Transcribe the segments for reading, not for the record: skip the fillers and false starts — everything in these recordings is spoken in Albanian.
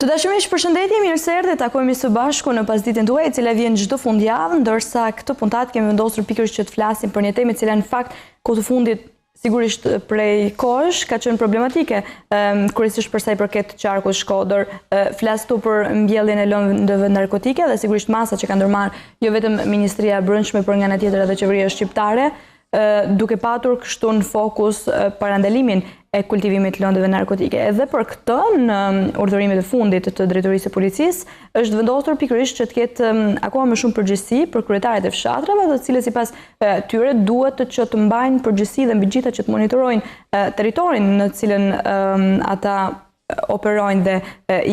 Të dashurish, përshëndetje, mirë se erdhët, takojmë së bashku në pasditën tuaj, e cila vjen çdo fundjavë, ndërsa këtë puntat kemi vendosur pikërisht që të flasim për një temë e cila në fakt kohë të fundit sigurisht prej kohësh ka qenë problematike, kryesisht për sa i përket qarkut Shkodër. Flas këtu për mbjelljen e lëndëve narkotike dhe sigurisht masa që ka ndërmarrë jo vetëm Ministria e Brendshme, por nga ana tjetër edhe qeveria shqiptare, duke patur kështu në fokus parandalimin e kultivimit të lëndëve narkotike. Edhe për këtë, në urdhërimet e fundit të Drejtorisë së Policisë, është vendosur pikërisht që të ketë akoma më shumë përgjegjësi për kryetarët e fshatrave, të cilët sipas tyre duhet që të mbajnë përgjegjësi dhe mbi gjitha që të monitorojnë territorin në të cilën ata operojnë dhe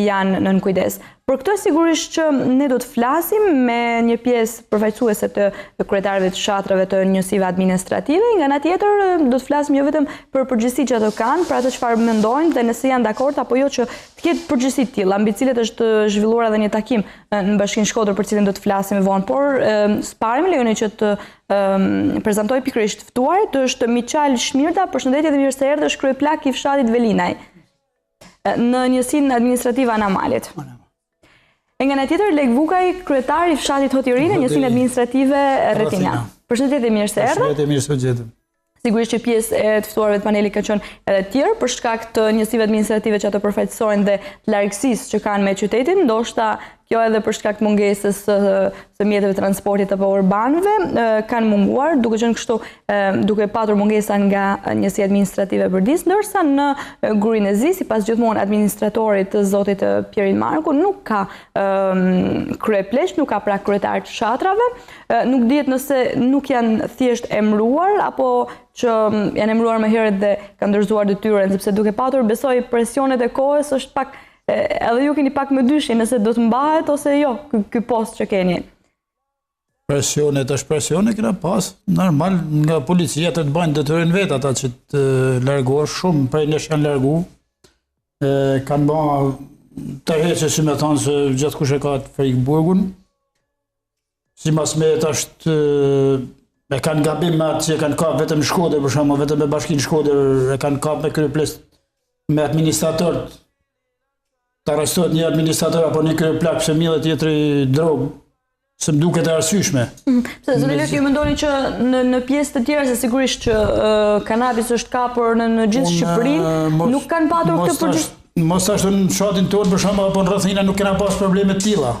janë nën kujdes. Për këtë sigurisht që ne do të flasim me një pjesë përfaqësuese të kryetarëve të fshatrave të njësive administrative, nga ana tjetër do të flasim jo vetëm për përgjegjësitë që ato kanë, për atë çfarë mendojnë dhe nëse janë dakord apo jo që të ketë përgjegjësi të tilla, mbi të cilët është zhvilluar edhe një takim në Bashkinë Shkodër për cilin do të flasim më vonë, por s'pari më lejoni që të prezantoj pikërisht ftuarit, është Miqal Shmirda, përshëndetje dhe mirë se erdhësh, kryeplak i fshatit Velinaj në njësinë administrative Anamalit. E nga ana tjetër Lek Vukaj, kryetari i fshatit Hotirin në njësinë administrative Rretinja. Përshëndetje dhe mirë se erdhë. Përshëndetje, mirë se u gjetëm. Sigurisht që pjesë e të ftuarëve të panelit ka qenë edhe tjerë për shkak të njësive administrative që ato përfaqësojnë dhe të largësisë që kanë me qytetin, ndoshta kjo edhe për shkak të mungesës së mjeteve transportit apo urbanëve kanë munguar, duke qenë kështu, duke patur mungesa nga njësia administrative e Brdis, ndërsa në Gurinë e Zi, sipas gjithmonë administratorit të zotit Pjerin Marku, nuk ka kryepleq, nuk ka pra kryetar të fshatrave, nuk dihet nëse nuk janë thjesht emëruar apo që janë emëruar më herët dhe kanë ndërzuar detyrën, sepse duke patur besoj presionet e kohës është pak edhe ju keni pak më dyshim nëse do të mbahet ose jo ky post që keni. Presionet është presionet kena pas, normal nga policia të bëjnë detyrën vetë ata që të largohesh shumë, prej nesh janë largu, kanë ba tërheqje si me thonë se gjithë kush e ka të Frikburgun, si mas me të është e kanë gabim me atë që e kanë kap vetëm në Shkodër, për shembull, vetëm me Bashkinë Shkodër e kanë kap me kryeplak me administratorët. Të arrestohet një administrator apo një kryeplak pse millet tjetri drogë, se më duket e arsyeshme. Zoti Lek, ju mendoni që në pjesë të tjera se sigurisht që kanabis është kapur në gjithë Shqipërinë, nuk kanë patur këtë përgjegjësi? Mos ashtu në fshatin tonë për shembull apo në rrethina nuk kena pas probleme të tilla.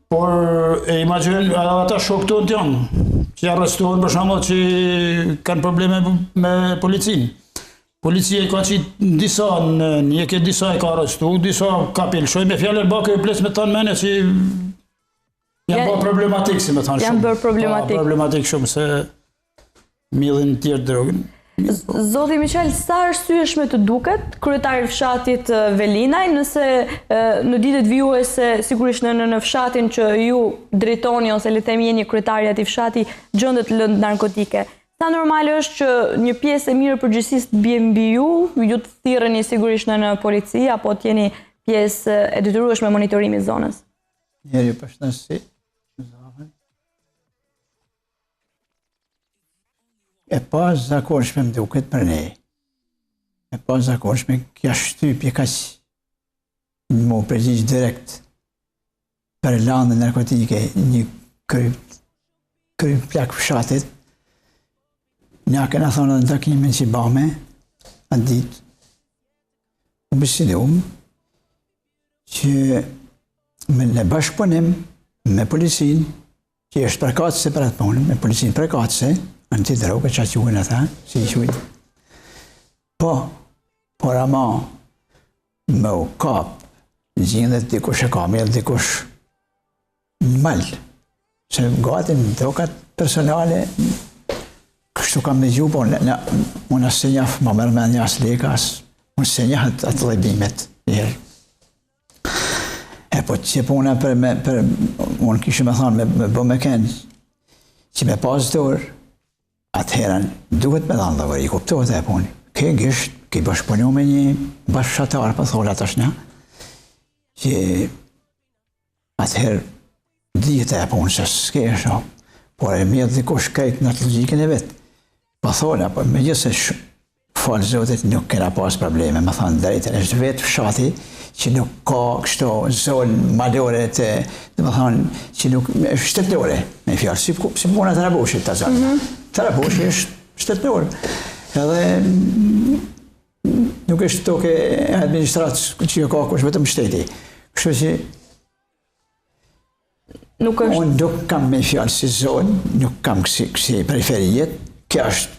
Por e imagjinojnë ata shokët tonë janë që arrestohen për shembull që kanë probleme me policinë. Policia ka qitë disa, një ke disa e ka arrestu, disa ka pilshoj me fjallër bakë e ples me tanë mene që janë bërë problematik, si me tanë shumë. Janë bërë problematik. Problematik shumë, se millin tjerë drogën. Zoti Miqal, sa arsyeshme të duket kryetari i fshatit Velinaj, nëse në ditët vijuese sigurisht në fshatin që ju drejtoni ose le të themi jeni kryetari i fshati gjendet lëndë narkotike. Sa normale është që një pjesë e mirë përgjegjësisë të bie mbi ju të thirreni sigurisht në polici apo të jeni pjesë e detyrueshme me monitorimin e zonës? Njeri përshëndetje. E pa zakonshme më duket për ne. E pa zakonshme kja shtypje kaq më përgjigj direkt për lëndën narkotike një kryeplak fshatit. Nja kena thonë në takimin që bame, atë ditë, u bisedum që me në bashkëpunim me policinë, që është përkatëse për atë punë, me policinë përkatëse, antidrogë, që atë juhën ata, si i shuit. Por ama me u kapë, gjinë dhe dikush e kam, edhe dikush në malë, se gati në drogat personale, kështu kam me gju, por unë asë njaf, ma mërë me një asë lekas, unë se njaf atë lebimet njerë. Po që puna unë kishë me thonë me bë me kënë, që me pas dorë, atëherën duhet me dhanë dhe vërë, i kuptohet e punë. Ke gisht, ke bashkëpunu me një bashkëshatar, për thonë atë është një, që atëherë dhjetë e punë, se s'ke e shumë, por e mjetë dikush krejtë në atë logjikën e vetë. Pa thonë, me gjithë se falë zotit nuk kena pas probleme, më thonë drejtën, është vetë fshati që nuk ka kështu zonë malore të më thonë që nuk është shtetënore, me fjallë, si puna të Raboshit të zonë. Të Raboshit është shtetënore. Edhe nuk është toke administratë që ka është vetëm shteti. Kështu që unë nuk kam me fjallë si zonë, nuk kam kësi periferijet, kjo është,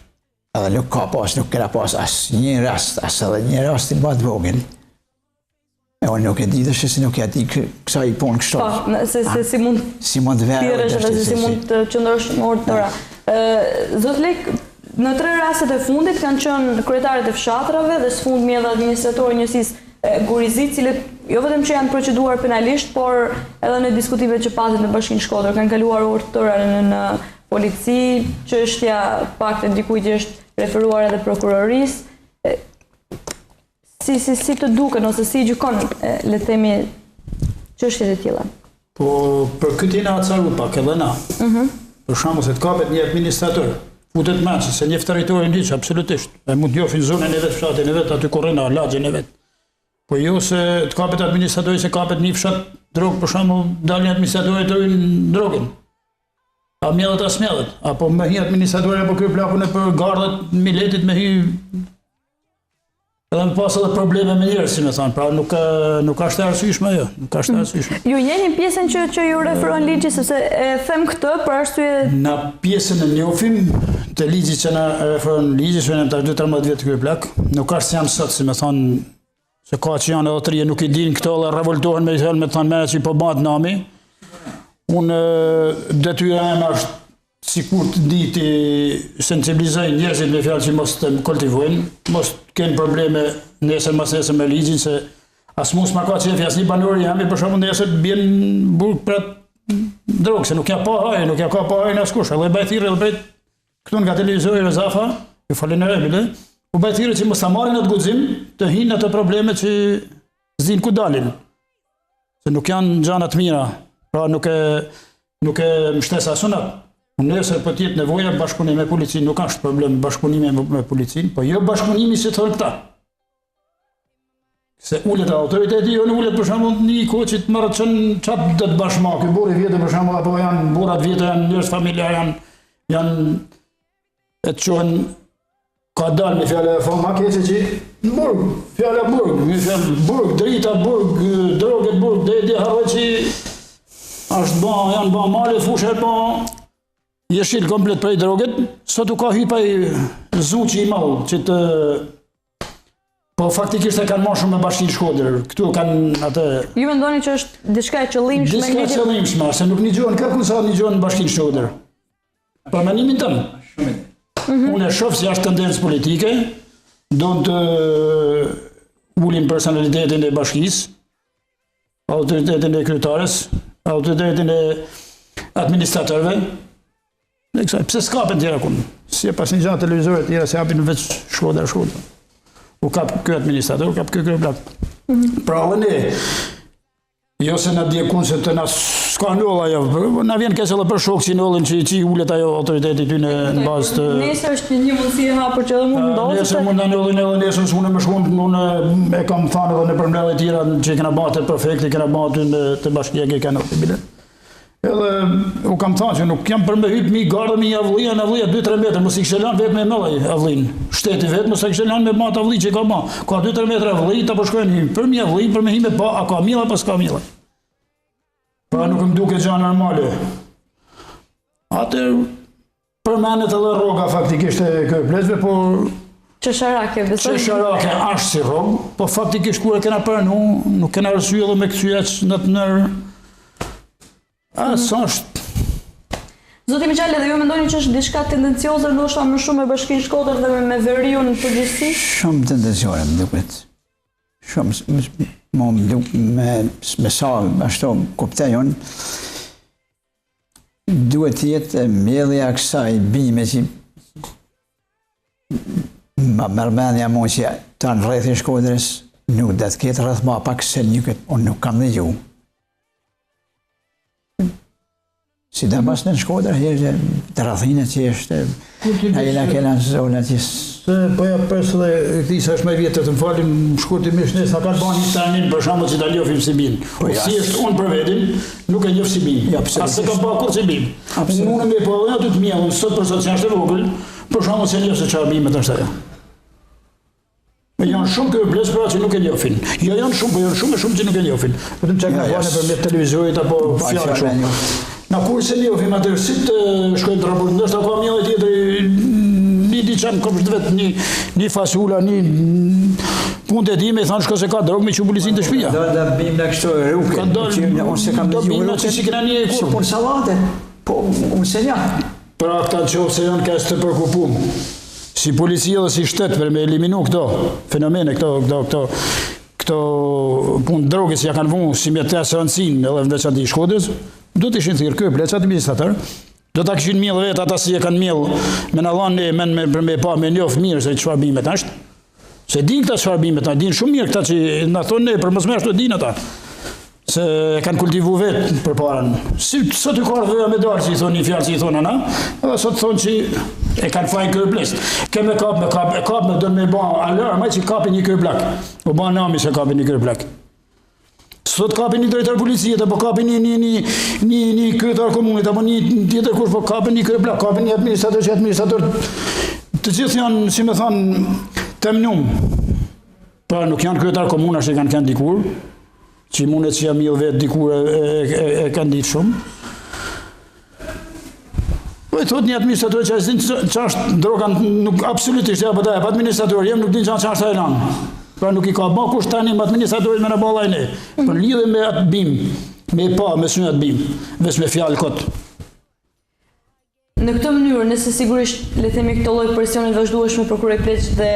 edhe nuk ka pas, nuk kena pas asë një rast, asë edhe një rast i batë vogël. E unë nuk e di dhe se nuk e di kësa i punë kështu. Po, se si mund të verë. Si mund të qëndrosh më orë tëra. Zotë Lek, në 3 rastet e fundit kanë qënë kryetarët e fshatrave dhe së fundmi edhe administratorë njësisë Gurizit, cilët jo vetëm që janë proceduar penalisht, por edhe në diskutive që pasit në Bashkinë Shkodër, kanë kaluar orë të tëra në polici, çështja pak të dikujt që është referuar edhe prokurorisë. Si të duken ose si gjykon, le të themi, çështjet e tilla? Po, për këtë jena acaru pak edhe na. Për shembull, se të kapet një administrator, futet mençi, se njeh territorin hiç, absolutisht. E mund të jofin zonën e vet, fshatin e vet, aty korrena, lagjen e vet. Po jo se të kapet administratori, se kapet një fshat drogë, për shembull, dalin administratori të rrin drogën. A mjellet as mjellet, apo me hi administratori apo kry plakun e për gardët miletit me hi. Edhe më pas edhe probleme me njerëz, si me thanë, pra nuk është e arsyeshme jo, nuk është e arsyeshme. Ju jeni pjesën që ju referon ligji, sepse e them këtë për arsye... Na pjesën e njofim të ligjit që na referon ligji, që jam tash 12 vjet kry plak, nuk është se jam sot, si me thanë, se ka që janë edhe 3 nuk i din këto dhe revoltohen me thonë mene që i po bat nami. Unë detyra em është sikur të di të sensibilizojnë njerëzit me fjalë që mos të kultivojnë, mos të kenë probleme nesër mas nesër me ligjin, se as mus ma ka qefi, as një banori jam, për shembull nesër bjen burg për drogë, se nuk ja pa hajë, nuk ja ka pa hajë në askush, edhe bajthire edhe bejt këtu nga televizori Rezafa, ju falin e rebile, u bajthire që mos ta marrin atë guxim të hinë ato probleme që zin ku dalin, se nuk janë gjana të mira, pra nuk e mështes asunat. Nëse po tjetë nevoja bashkëpunim me policinë, nuk është problem bashkëpunimi me policinë, po jo bashkëpunimi si thonë këta. Se ullet autoriteti, jo në ullet për shembull një kohë që të marrë qatë do të bashkëma, ky burri vjetë për shembull, apo janë burrat vjetë, janë njerëz familjar, janë e të qohen ka dalë me fjallë e fama kese që në burg, fjallë e burg, burg, drita burg, droget burg, dhe harroj që është janë ba male, fushë ba jeshil komplet prej droget, sot u ka hypaj zuqi i malë, që të... Po faktikisht e kanë marrë shumë me Bashkinë Shkodër, këtu kanë atë... Ju mendoni që është diçka e qëllimshme? Diçka e qëllimshme, se nuk një gjohen kërkun sa një gjohen në Bashkinë Shkodër. Për menimin tëmë. Unë e shoh si është tendencë politike, do të ulin personalitetin e bashkisë, autoritetin e kryetares, autoritetin e administratorëve. Pse s'kapen tjera kunë? Si e pas një gjatë televizorit tjera se hapin veç Shkodër. U kap kjo administrator, u kap kjo plak. Pra ne, jo se na djekun se të na s'ka nëlla jo, na vjen kesë edhe për shok që nëllin që i ullet ajo autoriteti ty në bazë të... Nesër është një mundësi e hapur që edhe mund ndodhë? Nesër mund në nëllin edhe nesër s'u në më shkund, unë e kam thanë edhe në përmbledhje tjera që i kena bate prefekti, kena bate të bashkia që i kena të bilet. Edhe u kam thënë që nuk jam për me hypë mi gardë, mi avlija, 2-3 metrë, mos i kështë lanë vetë me mëllaj avlin. Shteti vetë, mos i kështë lanë me matë avli që i ka ma. Ka 2-3 metrë avli, ta përshkojnë hymë, për mi avli, për me hyme pa, a ka mila, pas ka mila. Pra nuk më duke gjanë normale. Atër, përmenet edhe roga faktikisht e kjo plezve, por... Qesharake, besoj? Qesharake ashtë si rogë, po faktikisht kur e kena përnu, nuk kena rësy edhe me kësyjec në të nërë. Sa është. Zoti Miqale, dhe ju mendoni që është diçka tendencioze ndoshta më shumë me Bashkinë Shkodër dhe me veriun në përgjithësi? Shumë tendencioze më duket. Shumë me sa ashtu kuptoj unë. Duhet të jetë mbjellja e kësaj bime që mërmendja mu që tanë rreth Shkodrës nuk do të ketë rreth ma pak se një këtë unë nuk kam dëgjuar. Sidomos në Shkodër, herë të rrethina që është ajo kena zona që Po ja pres dhe këti sa është me vjetët, më falim shkurtimisht nësë, na ka të bani tanin për shembull që ta njofim Sibin. Si është unë për vetin, nuk e njoh Sibin. As se kam pa kur Sibin. Unë me po edhe aty të mjellën, sot për sot që është e vogël, për shembull se njoh se çfarë bimet është ajo. Janë shumë kërbles pra që nuk e njohin. Jo janë shumë, po janë shumë që nuk e njohin. Vetëm çka kanë vënë përmjet televizorit apo fjalë kështu. Na kur se njohim atë si të shkojnë të raportojnë, ndoshta ka mjellë tjetër një diçan kopsht vet një fasula, një punë e time, thonë shko se ka drogë me që policinë të shtëpia. Do bim në kështu rrugë. Unë se kam dëgjuar rrugë. Si kena një kur punë sallate. Po unë se ja. Pra këta nëse janë kaq të përkupum. Si policia dhe si shtet për me eliminu këto fenomene, këto punë drogës që ja kanë vënë si me të rëndësinë edhe veçantë i Shkodrës, do të ishin thirrë plecat administrator. Do ta kishin miell vetë ata si e kanë miell me na dhanë me pa me njoft mirë se çfarë bimet është. Se din këta çfarë bimet, din shumë mirë këta që na thonë për mos më ashtu din ata. Se kanë kultivu vetë përpara. Si sot i ka ardhur me dorë si thonë një fjalë që i thonë ana, edhe sot thonë që e kanë fajin kërblest. Kemë kap me do me bë alarm, ai që kapi një kërblak. U bën nami se kapi një kërblak. Sot kapin një drejtor policie, apo kapin një kryetar komunit, apo një tjetër kush, po kapin një kërblak, kapin një administrator, të gjithë janë, si me thonë, temnum. Pra nuk janë kryetar komunash që kanë dikur, që mundet që jam vetë dikur e kanë ditë shumë. Po i thot një administrator që është droga, nuk absolutisht, ja, po administrator, jem nuk din që është e lanë. Pra nuk i ka ba kush tani me administratorit me në bala e ne. Për lidhe me atë bim, me me sënë atë bim, veç me fjalë kotë. Në këtë mënyrë, nëse sigurisht le themi këto lloj presionit vazhdueshme për kurrë pleq dhe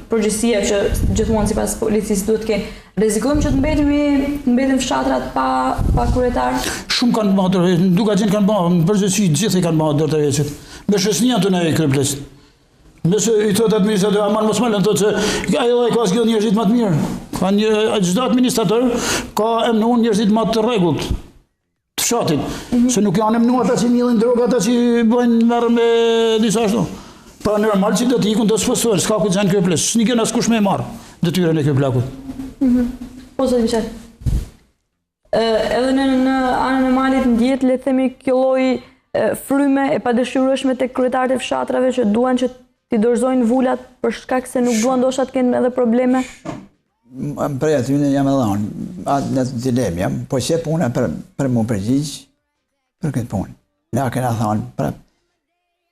përgjegjësia që gjithmonë sipas policisë duhet të kenë, rrezikojmë që të mbetim fshatrat pa kryetar? Shumë kanë bërë dorë, duka gjën kanë bërë, në përgjithësi gjithë i kanë bërë dorë të rreqit. Me shoqënia tonë e krye pleq. Nëse i thot administrator, aman mos më lënë thotë se ajo ka zgjidhur njerëzit më të mirë. Ka çdo administrator ka emnuar njerëzit më të rregullt të fshatit. Se nuk janë emnuar ata që millin droga, ata që bëjnë merr me disa ashtu. Pra normal që do të ikun do sfosuar, s'ka ku janë këples. S'ni kanë askush më marr detyrën e këplakut. Po zot Miçel. Edhe në anën e malit ndjet le të themi kjo lloj fryme e padëshirueshme tek kryetarët e fshatrave që duan që ti dorëzojnë vullat për shkak se nuk duan ndoshta të kenë edhe probleme? Prej aty në jam e dhanë, atë në dilemë jam, po që puna për mu përgjigj për këtë punë. Na kena thonë, pra,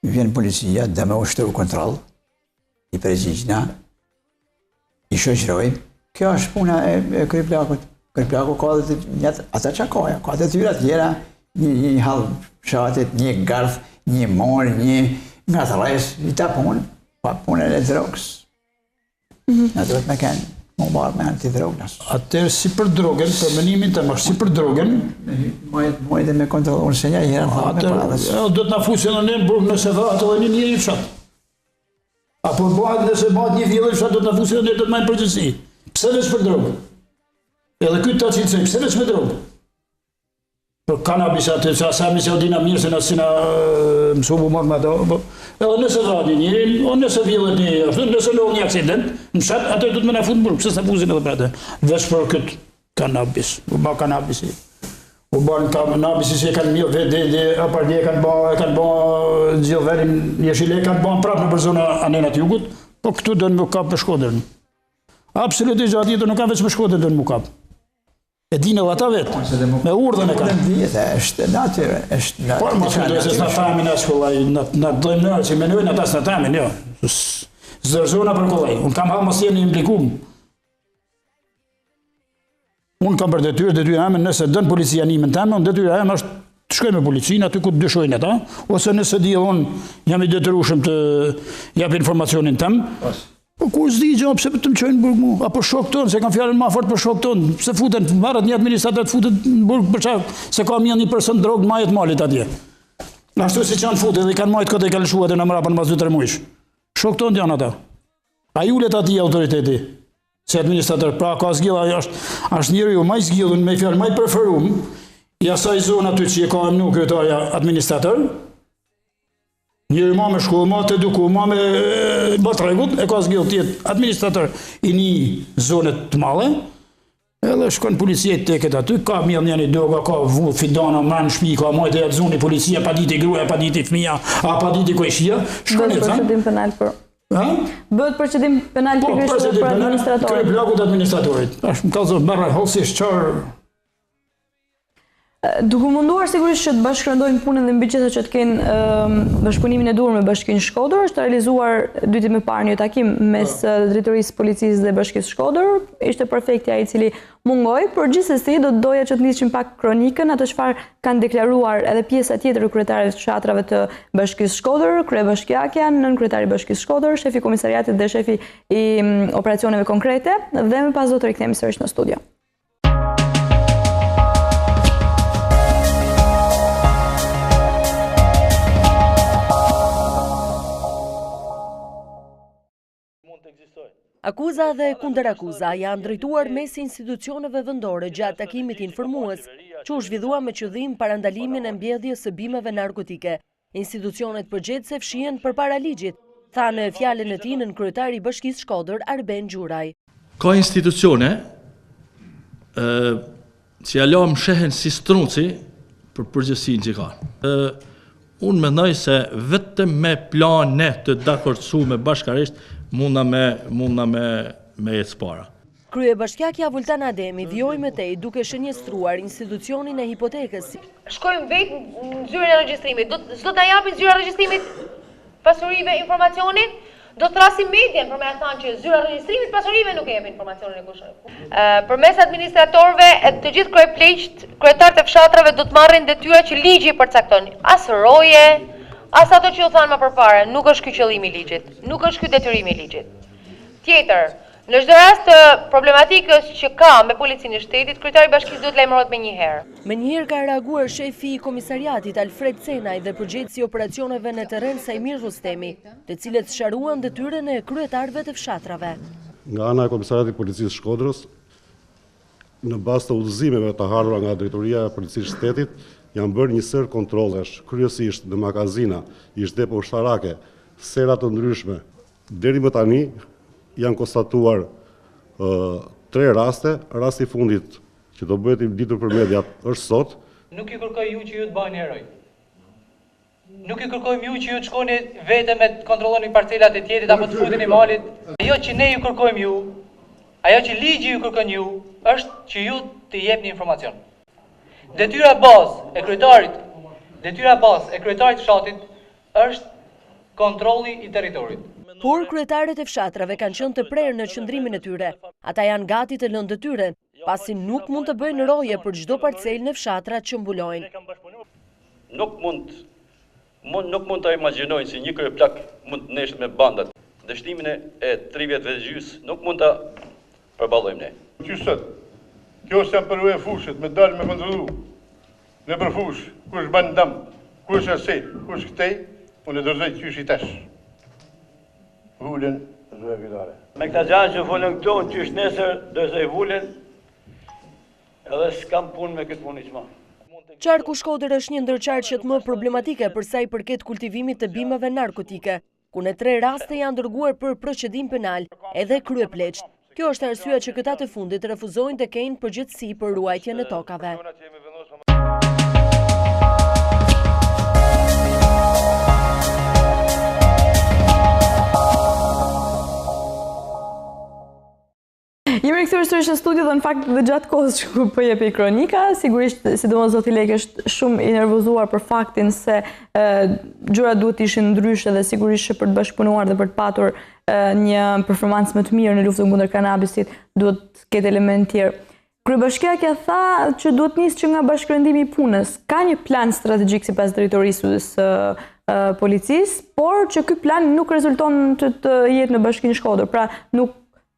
vjen policia dhe me ushtru kontrol, i përgjigjna, i shoqërojmë. Kjo është puna e kryplakut. Kryplaku ka dhe ata që ka dhe tyra tjera, një halë fshatit, një garth, një morë, një nga të rejës, i ta punë, pa punën e drogës. Në duhet me kenë, më barë me antidrogës. Atër si për drogën, për menimin të më si për drogën, Mojtë me kontrolurë se një herën thallë me paradës. Do të na fusin në një burg nëse dha atë dhe një njëri fshat. Apo bëhat nëse bëhat një vjellë fshat, do të na fusin në një do të majnë përgjithësi. Pse veç për drogë? Edhe këtë ta cilësej, pse veç me drogë? Për kanabis atë, që asami se o dina mirë se nësë na mësu bu marrë me ato, edhe nëse dha një njëri, o nëse vjellët një ashtu, nëse lodhë një aksident, në fshat, atër du të me na fut në burg, pse s'na fusin edhe për atë. Veç për këtë kanabis, u ba kanabisi. U ba në kanabisi se kanë mirë vetë, apardje kanë ba gjithë verin jeshile, kanë ba prapë në për zona anenat jugut, po këtu do në më kapë për Shkodrën. Absolutisht gjatë jetër nuk ka veç për Shkodrën do në më kapë. E dinë edhe ata vetë, me urdhën e kanë. Është natyre, është natyre. Por, mos kujtoj se s'na tamin as kollaj, na dojmë nërë që menojnë ata s'na tamin, jo. Zërzona për kollaj. Unë kam halë mos jeni implikum. Unë kam për detyra eme, nëse dënë policia nimin teme, unë detyra eme është të shkoj me policinë, aty ku të dyshojnë ata, ose nëse di unë jam i detyrueshëm të jap informacionin tem, po kur s'di gjë, pse të më qojnë në burg mu, apo shok tonë, se kam fjallën ma fort për shok tonë, pse futen, marrët një administrator të futet në burg për çfarë, se ka një person drogë në majet malit atje. Ashtu si që janë futet dhe i kanë majtë këtë i kanë lëshuat e në mrapa në pas 2-3 muajsh. Shok tonë janë ata. A julet ati autoriteti, se administrator, pra ka zgjidha, është njëri ju maj zgjidhun, me fjallë maj preferum, Ja saj zonë aty që e ka emnu kryetarja administrator, njëri ma me shku, ma të eduku, ma me bë tregut, e ka zgjellë tjetë administrator i një zonet të male, edhe shkon policia të teket aty, ka mirë njëni doga, ka vu fidana, mërë në shpi, ka majtë e atë zoni policia, pa diti gruja, pa diti fëmija, a pa diti kojshia, shkon e të procedim penal për... Bëhet procedim penal pikërisht për administratorit. Kërë blokut administratorit. Më ka zë bërë hosisht qarë. Duke munduar sigurisht që të bashkërëndojnë punën dhe mbi gjitha që të kenë bashkëpunimin e duhur me Bashkinë Shkodër, është realizuar dyti më parë një takim mes Drejtorisë Policisë dhe Bashkisë Shkodër, ishte prefektja i cili mungoi, por gjithsesi do të doja që të nisqim pak kronikën, atë çfarë kanë deklaruar edhe pjesa tjetër e kryetarit të fshatrave të Bashkisë Shkodër, kryebashkiakja, nënkryetari i Bashkisë Shkodër, shefi i komisariatit dhe shefi i operacioneve konkrete, dhe më pas do të rikthehemi sërish në studio. Akuza dhe kundërakuza janë drejtuar mes institucioneve vendore gjatë takimit informues, që u zhvillua me qëllim parandalimin e mbledhjes së bimeve narkotike. Institucionet përgjithëse fshihen përpara ligjit, tha në fjalën e tij nënkryetari i Bashkisë Shkodër Arben Gjuraj. Ka institucione që ja lëm shehen si struci për përgjegjësinë që kanë. Unë mendoj se vetëm me plane të dakordsuar bashkarisht munda me jetë para. Kryebashkiakja Vultan Ademi vjoi me tej duke shënjestruar institucionin e hipotekës. Shkojmë vetë në zyrën e regjistrimit. S'do ta japin zyra e regjistrimit pasurive informacionin, do të thrasim medjen për me thënë që zyra e regjistrimit pasurive nuk e jep informacionin e kush. Përmes administratorëve e të gjithë kryepleqt, kryetarët e fshatrave do të marrin detyra që ligji i përcakton. As roje, as ato që u thanë më përpara, nuk është ky qëllimi i ligjit, nuk është ky detyrimi i ligjit. Tjetër, në çdo rast të problematikës që ka me policinë e shtetit, kryetari i bashkisë duhet lajmërohet menjëherë. Menjëherë ka reaguar shefi i komisariatit Alfred Cenaj dhe përgjegjësi i operacioneve në terren Sajmir Rustemi, të cilët sqaruan detyrën e kryetarëve të fshatrave. Nga ana e komisariatit Policisë Shkodrës, në bazë të udhëzimeve të harura nga Drejtoria e Policisë së Shtetit, janë bërë një sër kontrollesh, kryesisht në magazina, ish depo ushtarake, sera të ndryshme. Deri më tani janë konstatuar 3 raste, rasti i fundit që do bëhet i ditur për mediat është sot. Nuk i kërkoj ju që ju të bëheni heroj. Nuk i kërkojmë ju që ju të shkoni vete me të kontrolloni parcelat e tjetrit apo të futeni malit. Ajo që ne ju kërkojmë ju, ajo që ligji ju kërkon ju, është që ju të jepni informacion. Detyra bazë e kryetarit fshatit është kontrolli i territorit. Por kryetarët e fshatrave kanë qenë të prerë në qëndrimin e tyre. Ata janë gati të lënë detyrën, pasi nuk mund të bëjnë roje për çdo parcelë në fshatrat që mbulojnë. Nuk mund të imagjinojnë si një kryeplak mund të neshet me bandat. Dështimin e 3 vjetëve gjys nuk mund të përballojmë ne. Qysët, kjo është janë përve fushët, me dalë me kontrolu. Në për fush, kush banë dam, kush asej, kush këtej, unë e dërzoj qysh i tash. Vullin, zë vitare. Me këta gjanë që folën këto, qysh nesër dërzoj vullin, edhe s'kam punë me këtë punë i qma. Qarku Shkodër është një ndër qarqet më problematike për sa i përket kultivimit të bimëve narkotike, ku në 3 raste janë dërguar për procedim penal, edhe kryepleqt. Kjo është arsyeja që këta të fundit refuzojnë të kenë përgjegjësi për ruajtjen e tokave. Jemi rikthyer sërish në studio dhe në fakt dhe gjatë kohës që po jepi kronika, sigurisht sidomos zoti Lek është shumë i nervozuar për faktin se gjërat duhet të ishin ndryshe dhe sigurisht që për të bashkëpunuar dhe për të patur një performancë më të mirë në luftën kundër kanabisit duhet të ketë element tjerë. Kryebashkiakja tha që duhet nisë që nga bashkërendimi i punës. Ka një plan strategjik sipas drejtorisë së policisë, por që ky plan nuk rezulton të jetë në Bashkinë Shkodër. Pra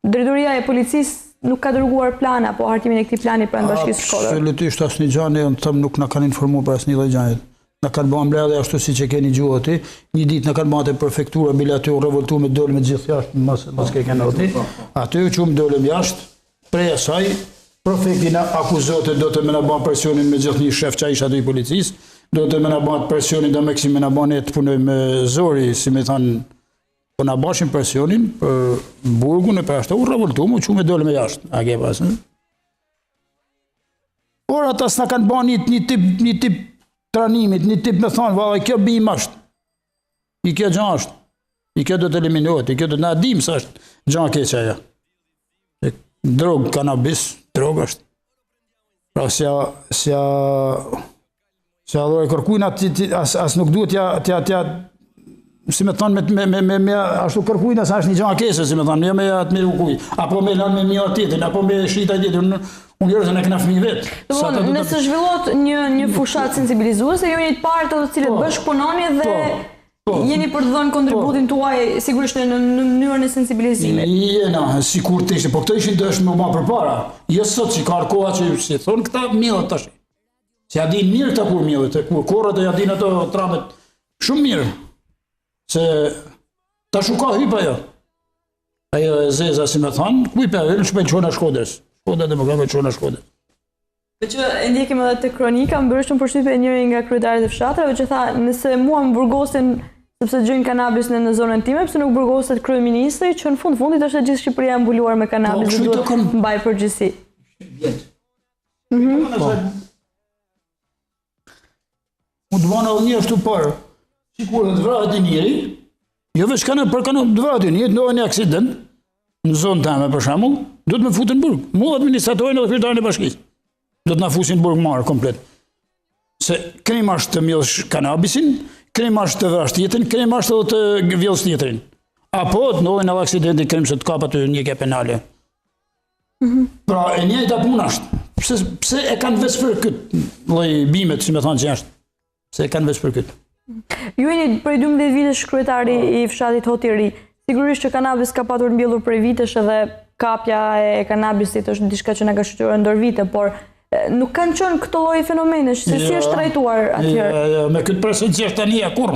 Drejtoria e Policisë nuk ka dërguar plan apo hartimin e këtij plani pranë Bashkisë Shkodër. Absolutisht asnjë gjë, ne them nuk na kanë informuar për asnjë lloj gjëje. Na kanë bërë mbledhje ashtu siç e keni gjuhë aty. Një ditë na kanë bërë prefektura mbi aty u revoltuam me dolëm të gjithë jashtë, mos ke kanë aty. Aty u çum dolëm jashtë, prej asaj Prefekti na akuzote do të më na bën presionin me gjithë një shef që isha aty i policisë, do të më na bën presionin do me kësi më na bën të punoj me zori, si me thanë, po na bashin presionin për burgun e për ashtu, u revoltu, mu që me dole me jashtë, a ke pasë, Por ata s'na kanë bën një tip tranimit, një tip me thonë, valla, kjo bim është, i kjo gjë është, i kjo do të eliminohet, i kjo do të na dim se është gjë keqe ajo. Drog, kanabis, drog është. Pra si allore kërkujna, as nuk duhet t'ja, si me thonë, me ashtu kërkujna, sa është një gjë keqe, si me thonë, me atë me ukuj, apo me lanë me mjë tjetrin, apo me shita tjetrin, unë jërë se në këna fëmi vetë. Nëse zhvillot një fushat sensibilizuese, jo një të partë të cilët bashkëpunoni dhe jeni për të dhënë kontributin tuaj sigurisht në mënyrën e sensibilizimit. Jena, sikur të ishte, po këto ishin të është më ma për para. Jo sot që ka koha që si thonë këta mjellët tash. Se ja din mirë këta kur mjellët, kur korët e ja din ato tramet shumë mirë. Se ta shuka hypa jo. Ajo e zeza si me thanë, kujpe e në shpejnë qona Shkodrës. Shkodrë dhe më ka me qona Shkodrës. Dhe që e ndjekim edhe të kronika, më bërë shumë përshtypje njëri nga kryetarit e fshatrave që tha, nëse mua më burgosin sepse gjojnë kanabis në zonën time, pse nuk burgoset kryeministri, që në fundit është e gjithë Shqipëria mbuluar me kanabis dhe duhet mbaj përgjithësi. Unë të banë edhe një ashtu parë, që kur të vrahet i njëri, jo veç kanë të vrahet i njëri, ndodhe një aksident, në zonë teme për shemull, do të me futin burg. Mu administratorën edhe kryetarin e bashkisë. Do të na fusin burg marë komplet. Se kemi ashtë të mjellsh kanabisin, kemi ashtë të vrasht tjetrin, kemi ashtë edhe të vjellës tjetrin. Apo të ndodhin edhe aksidenti, kemi se të kapa të një ke penale. Pra e njëjta punë ashtë. Pse e kanë veç për këtë lloj bimet, si me thonë që është. Pse e kanë veç për këtë. Ju jeni prej 12 vitesh kryetari i fshatit Hotiri. Sigurisht që kanabis ka patur mbjellur prej vitesh edhe kapja e kanabisit është diçka që na ka shqyrtuar ndër vite, por nuk kanë qenë këto lloj fenomenesh, se si është trajtuar atëherë? Me këtë presion që është tani kur.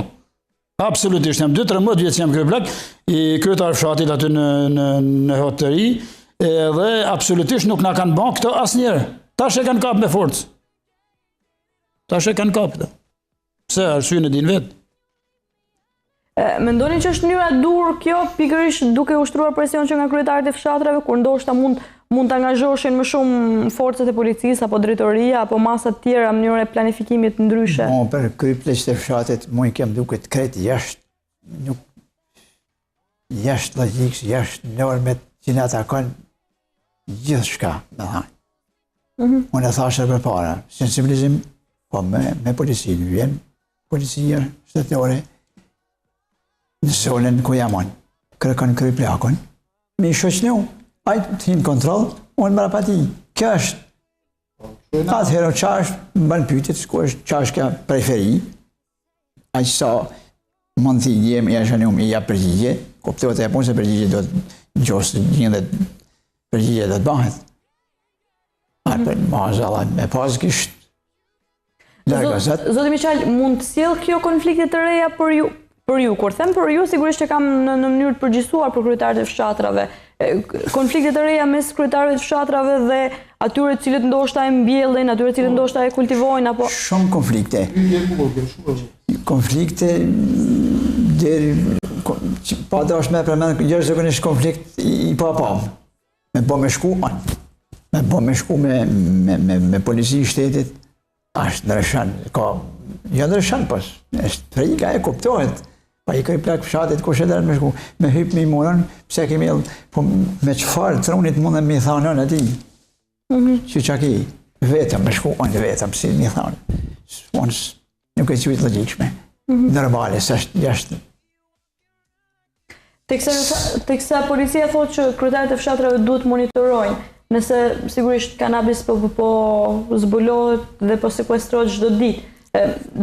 Absolutisht, jam 2-13 vjeç jam kryeplak i kryetar fshatit aty në Hotëri, dhe absolutisht nuk na kanë bën këto asnjëherë. Tash e kanë kap me forcë. Tash e kanë kap. Pse arsyeën e din vetë. Mendoni që është mënyra dur kjo, pikërisht duke ushtruar presion që nga kryetarit e fshatrave, kur ndoshta mund të angazhoshin më shumë forcët e policisë, apo drejtoria, apo masat tjera në mënyrën e planifikimit ndryshe? Për kryepleqët e fshatit, mu i kem duket krejt jashtë logjikës, jashtë normet që në atakon gjithë shka, me thanë. Unë e thashe për para, sensibilizim, po me policinë, vjen policia shtetore, në zonën ku jamon, kërkon kryeplakun, me i shoqënu, ajtë të hinë kontrol, unë mëra pati, kjo është, atëherë qash, më banë pytit, ku është qashka preferi, aqë sa mund t'i djem, i ashtë i ja përgjigje, kuptohet e punë se përgjigje do të gjosë një dhe përgjigje do të bëhet. Arpen, mazalla, me pas kishtë, largazat. Zoti Miqal, mund të sjell kjo konflikte të reja për ju? Kur them për ju, sigurisht që kam në mënyrë të përgjithësuar për kryetarët e fshatrave. Konflikte të reja mes kryetarëve të fshatrave dhe atyre të cilët ndoshta e mbjellin, atyre të cilët ndoshta e kultivojnë apo shumë konflikte. Konflikte deri pa dash me përmend jashtëzakonisht konflikt i papam. Me bë me shku me policinë e shtetit. Ashtë ndryshan, jo ndryshan pas, është frika e kuptohet. Pa i kryeplak fshatit, kush e dërën me shku, me hyp me i morën, pse kemi edhe, po me qëfar trunit mundën me i thanën ati. Që që ki, vetëm me shku, unë vetëm, si me i thanën. Unë nuk e qëjtë logikshme. Normale, së është jashtë. Teksa policia thot që kryetarët e fshatrave duhet monitorojnë, nëse sigurisht kanabis po zbulohet dhe po sekuestrohet çdo ditë,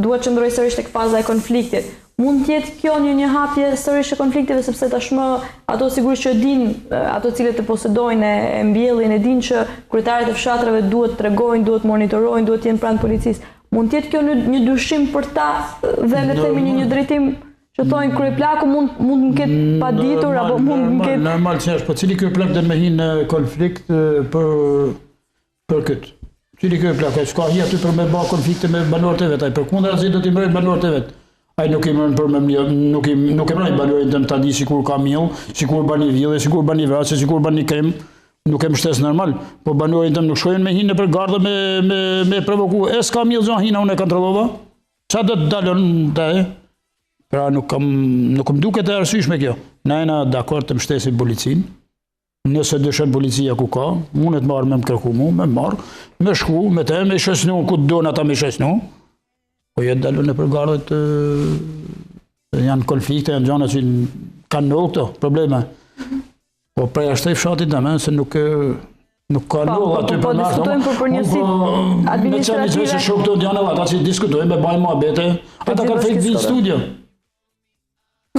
duhet qëndroj sërish tek faza e konfliktit. Mund t'jetë kjo një hapje sërish e konflikteve, sepse tashmë ato sigurisht që din, ato cilët të posedojnë e mbjellin, e din që kryetarët e fshatrave duhet tregojnë, duhet monitorojnë, duhet jenë pranë policisë. Mund t'jetë kjo një dyshim për ta dhe le të themi një drejtim që thonë kryeplaku mund më ketë paditur apo mund më ketë... Normal që është, po cili kryeplak dhe me hinë në konflikt për për këtë. Cili ky plak, s'ka hi aty për me bë konflikte me banorët e vet, ai përkundrazi do t'i mbrojë banorët e vet. Ai nuk i mërën për me nuk e mërën balorin të më ta di sikur ka miell, sikur bani vjedhje, sikur bani vrasje, sikur bani krim, nuk e mështes normal, po banorin të më nuk shkojnë me hinë për gardë me provoku, s'ka miell gjan hina unë e kontrollova, qa do të dalën të e? Pra nuk më duket e arsyeshme kjo. Na jena dakord të mështesim policin, nëse dëshën policia ku ka, unë të marrë me më kërku mu, me marrë, me shku, me te, me shesnu, ku të do në ata me shesnu, po jetë dalën e për gardët, janë konflikte, janë gjana që kanë nëllë këto probleme. Po prej ashtë e fshatit dhe me, se nuk ka nëllë aty për me ashtë. Po diskutojmë për njësit administrative. Me që një që shok të janë ata që diskutojmë, me bajnë ma bete, ata kanë frikë vinë studio.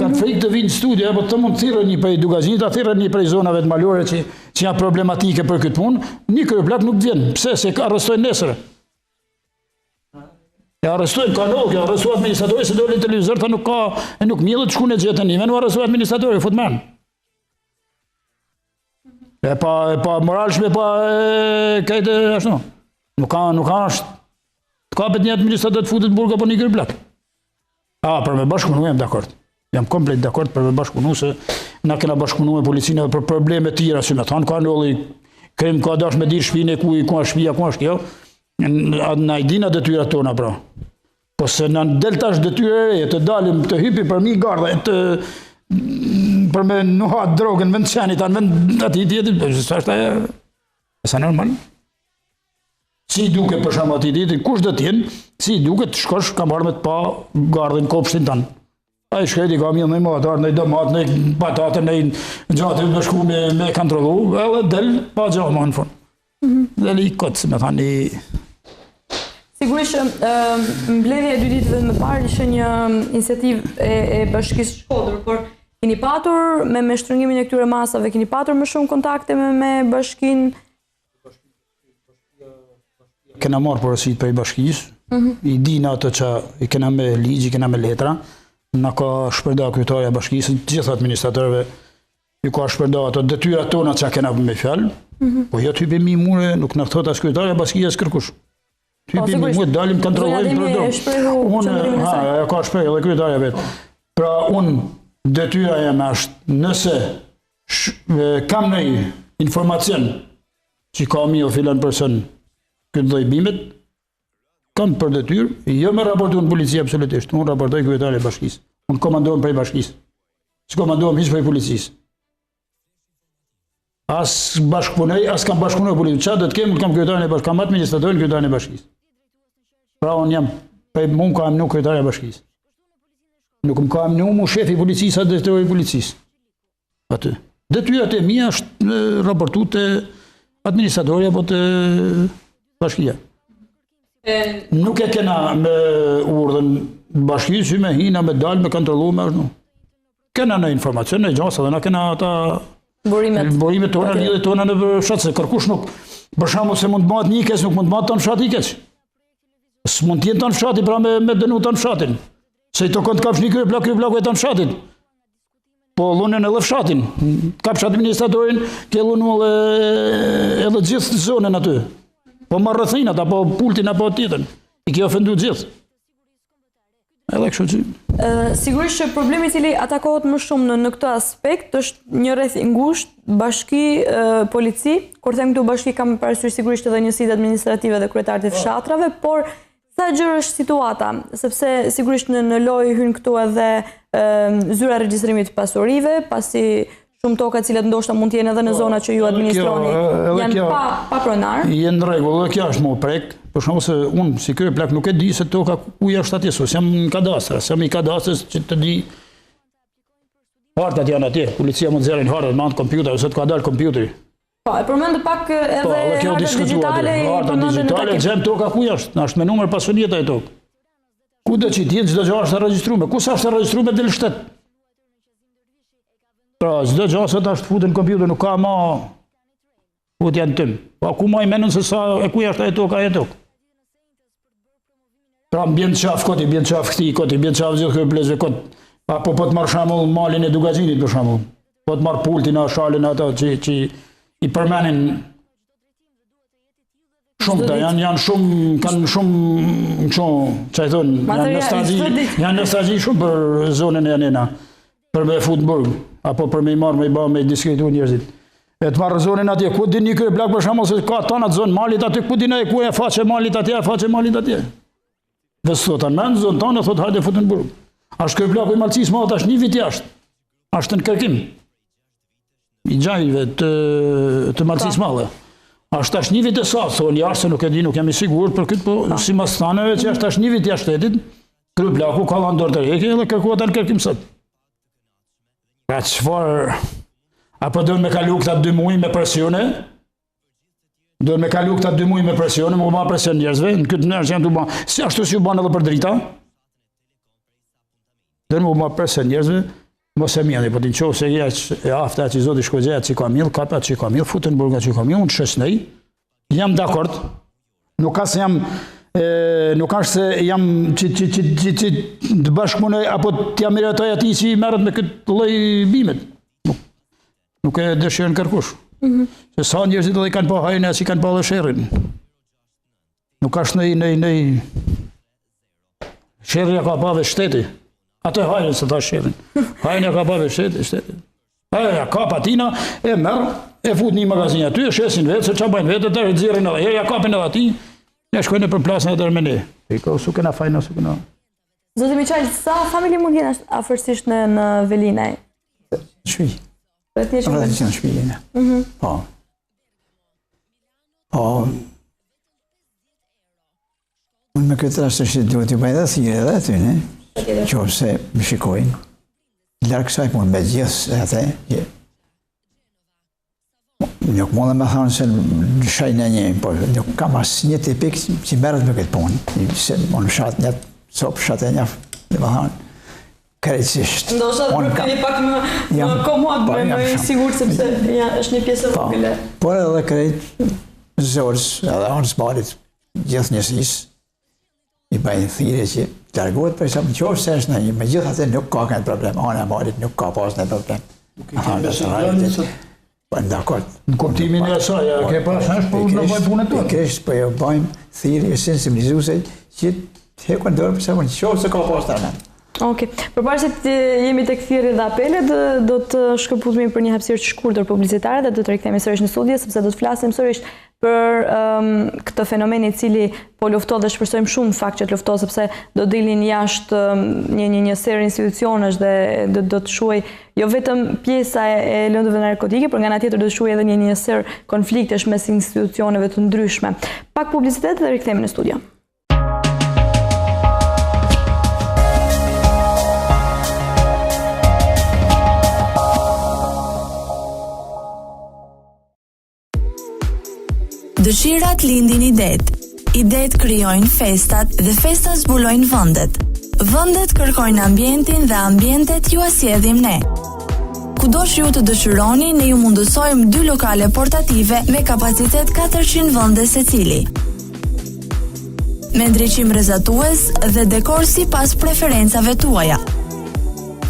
Kanë frikë të vinë studio, po të mund të thirrën një prej Dugazit, të thirrën një prej zonave të malore që janë problematike për këtë punë, një kryeplak nuk vjen. Pse? Se arrestojnë nesër. E arrestojnë kanokë, e arrestuat administratori, se doli televizor, ta nuk ka, e nuk mjellët shku në gjetën një, nuk arrestuat administratori, futman. E pa moralshme, pa kajtë ashtu. Nuk ka ashtë. Të kapet një administrator të futet burga po një kryeplak. Për me bashkëpunu jam dakord. Jam komplet dakord për me bashkëpunu, se na kena bashkëpunu me policinë për probleme tjera, si me thanë, ka nëlli krim, ka dash me dirë shpine, ku është shpia, ku është kjo. Na i dina detyra tona, pra. Po se në del tash detyre e të dalim të hypi për mi gardhe, për me nuhat drogën, vend qenit, anë vend ati tjetit, sa është e sa normal. Si duke për shumë ati tjetit, kush dhe tjenë, si duke të shkosh ka marrë me të pa gardhen kopshtin tanë. A i shkreti ka mjë në i matar, në i dëmat, në i patate, në i gjatë me shku me kontrolu, edhe del pa gjatë ma në fund. Dhe li i këtë, me thani. Sigurisht, mbledhja e dy ditëve më parë ishte një iniciativë e Bashkisë Shkodër, por keni patur me shtrëngimin e këtyre masave, keni patur më shumë kontakte me bashkinë? Kena marrë porosit për i bashkisë, i dina ato që i kena me ligji, kena me letra, na ka shpërda kryetarja e bashkisë, të gjithë administratorëve, ju ka shpërda ato detyrat tona që kena me fjalë, po jo të hypim i mure, nuk në thot as kryetarja e bashkisë kërkush. Të hypim i mure, dalim kontrollojmë për do. Unë ka shprehë edhe kryetarja vetë. Pra unë detyra jam është, nëse kam në informacion që ka mi o filan person këtë lloj bimet, kam për detyrë, jo me raportu në polici absolutisht, unë raportoj kryetarja e bashkisë. Unë komandohem prej bashkisë. Së komandohem hiç prej policisë. As bashkëpunoj, as kam bashkëpunuar policisë. Çfarë do të kem, kam kryetarin e bashkisë, kam administratorin kryetarin e bashkisë. Pra unë jam, unë kam nuk kryetarja e bashkisë. Nuk më kam mu shefi i policisë, atë drejtori i policisë. Aty. Detyrat e mia është raportu te administratori apo te bashkia. Nuk e kena me urdhën bashkisë që me hina, me dalë, me kontrollu, me ashtu. Kena në informacion, në gjasa dhe na kena ata burimet tona, lidhe tona në fshat, se kërkush nuk, për shembull se mund të matë një keq, nuk mund të matë tonë fshat i keq. S'mund t'jenë tonë fshati, pra me dënu tonë fshatin. Se i tokon të kapsh një kryeplaku e tonë fshatin. Po lunën edhe fshatin. Kapsh administratorin, ke lunu edhe gjithë zonën aty. Po marrë rrëthinat, apo pultin, apo tjetën. I ke ofendu gjithë. Edhe kështu që. Sigurisht që problemi i cili atakohet më shumë në këtë aspekt është një rreth i ngushtë, bashki, polici. Kur them këtu bashki kam parasysh sigurisht edhe njësitë administrative dhe kryetarët e fshatrave, por sa gjërë është situata, sepse sigurisht në lojë hyn këtu edhe zyra regjistrimit pasurive, pasi shumë toka cilat ndoshta mund t'jenë edhe në zona që ju administroni, janë pa pronar. Jenë në rregull, dhe kjo është më prek, për shkak se unë si kryeplak nuk e di se toka ku është atje, jam në kadastër, jam i kadastrës që të di hartat janë atje, policia mund zërin hartat me anë kompjuter, ose të ka dalë kompjuteri. Po, e përmendë pak edhe hartat digjitale, hartat digjitale, gjem toka ku është me numër pasunjeta e tokë. Ku do që t'jenë çdo gjë është regjistruar, ku sa është regjistruar del shtet. Pra, çdo gjë sot është futur në kompjuter, nuk ka më futja në tym. Po ku më mendon se sa e ku është ajo toka e tokë. Pra mbien çaf koti, mbien çaf këtij koti, mbien çaf gjithë këto blezë kot. Apo po të marr shembull malin e Dugazinit për shembull. Po të marr pultin a shalën ato që i përmenin Shumë ta janë shumë kanë shumë çaj thon janë nostalgji shumë për zonën e Janena, për me fut në burg apo për me marr me bë me diskutu njerëzit. E të marrë zonën atje, ku dini ky blak për shembull se ka tona zonë malit aty, ku dinë ku e faqe malit atje, faqe malit atje. Dhe sot anë zonë tonë thot hajde futën në burg. Ashtë ky blaku i Malcis më tash 1 vit jashtë. Ashtë në kërkim. I gjajve të Malcis Madhe. Ashtë tash 1 vit e sa, thonë jashtë, se nuk e di, nuk jam i sigurt për këtë, po si mas thaneve që ashtë tash 1 vit jashtë shtetit, ky blaku ka dhënë dorë të reke dhe kërkohet në kërkim sot. Pra çfarë apo do me kalu këta 2 muaj me presione? Do me kalu këta 2 muaj me presione, më ba presion njerëzve, në këtë njerëz janë të ba, si ashtu si u banë edhe për drita. Do më ba presion njerëzve, mos e mjeni, po t'in qohë se e afta që i zoti shkojgjeja që i ka mil, kapja që i ka mil, futën burga që i ka mil, unë shëshnej, jam dakord, nuk ka se jam, nuk ka se jam që të bashkëmunoj, apo t'jam miratoj ati që i merët me këtë lloj bimet. Nuk e dëshirën kërkush. Se sa njerëzit edhe i kanë pa hajnë, as i kanë pa dhe sherrin. Nuk ka shnej sherrin ka pa dhe shteti. Atë hajnë se ta sherrin. Hajnë ka pa dhe shteti. Hajnë ka patina, e merë, e fut një magazinë aty, e shesin vetë, se qa bajnë vetë, të rëdzirin edhe, ja kapin edhe ati, ne shkojnë për plasën e tërmeni. Su kena fajna, su kena. Zoti Miqal, sa familje mund jenë afërsisht në Velinaj? Shpi. Rreth 100 shpijene. Po. Po. Unë me këtë rast është duhet të bëjnë dhe thire edhe aty, ne? Qofë se më shikojnë. Larkë saj punë me gjithë atë. Nuk mund dhe me thonë se në shajnë një, po nuk kam asë një tipik që merët me këtë punë. Se më në shatë një, sopë shatë e një, dhe me thonë. Krejtësisht. Ndoshta për këni pak më komod, më i sigur, sepse është një pjesë e vogël. Por edhe krejt zorës, edhe anës balit, gjithë njësisë, i bëjnë thire që largohet për shumë qofë se është në një, me gjithë atë nuk ka kënë problem, anë e balit nuk ka pas në problem. Po në dakord. Në kuptimin e asaj, ke pas është për në bëjnë punë të të? Kështë për jo bëjmë thire e sensibilizuse që të hekën dorë për shumë qofë se ka pas të rëmen. Ok, përpara se të jemi tek thirrjet dhe apelet, do të shkëputemi për një hapësirë të shkurtër publicitare dhe do të rikthehemi sërish në studio sepse do të flasim sërish për këtë fenomen i cili po luftohet dhe shpresojmë shumë fakt që të luftohet sepse do dilin jashtë një serë institucionesh dhe do të shuaj jo vetëm pjesa e lëndëve narkotike, por nga ana tjetër do të shuaj edhe një serë konfliktesh mes institucioneve të ndryshme. Pak publicitet dhe rikthehemi në studio. Dëshirat lindin idet krijojnë festat dhe festat zbulojnë vendet. Vendet kërkojnë ambientin dhe ambientet ju asjedhim ne. Kudosh ju të dëshironi, ne ju mundësojmë 2 lokale portative me kapacitet 400 vende secili. Me ndriçim rrezatues dhe dekor sipas preferencave tuaja.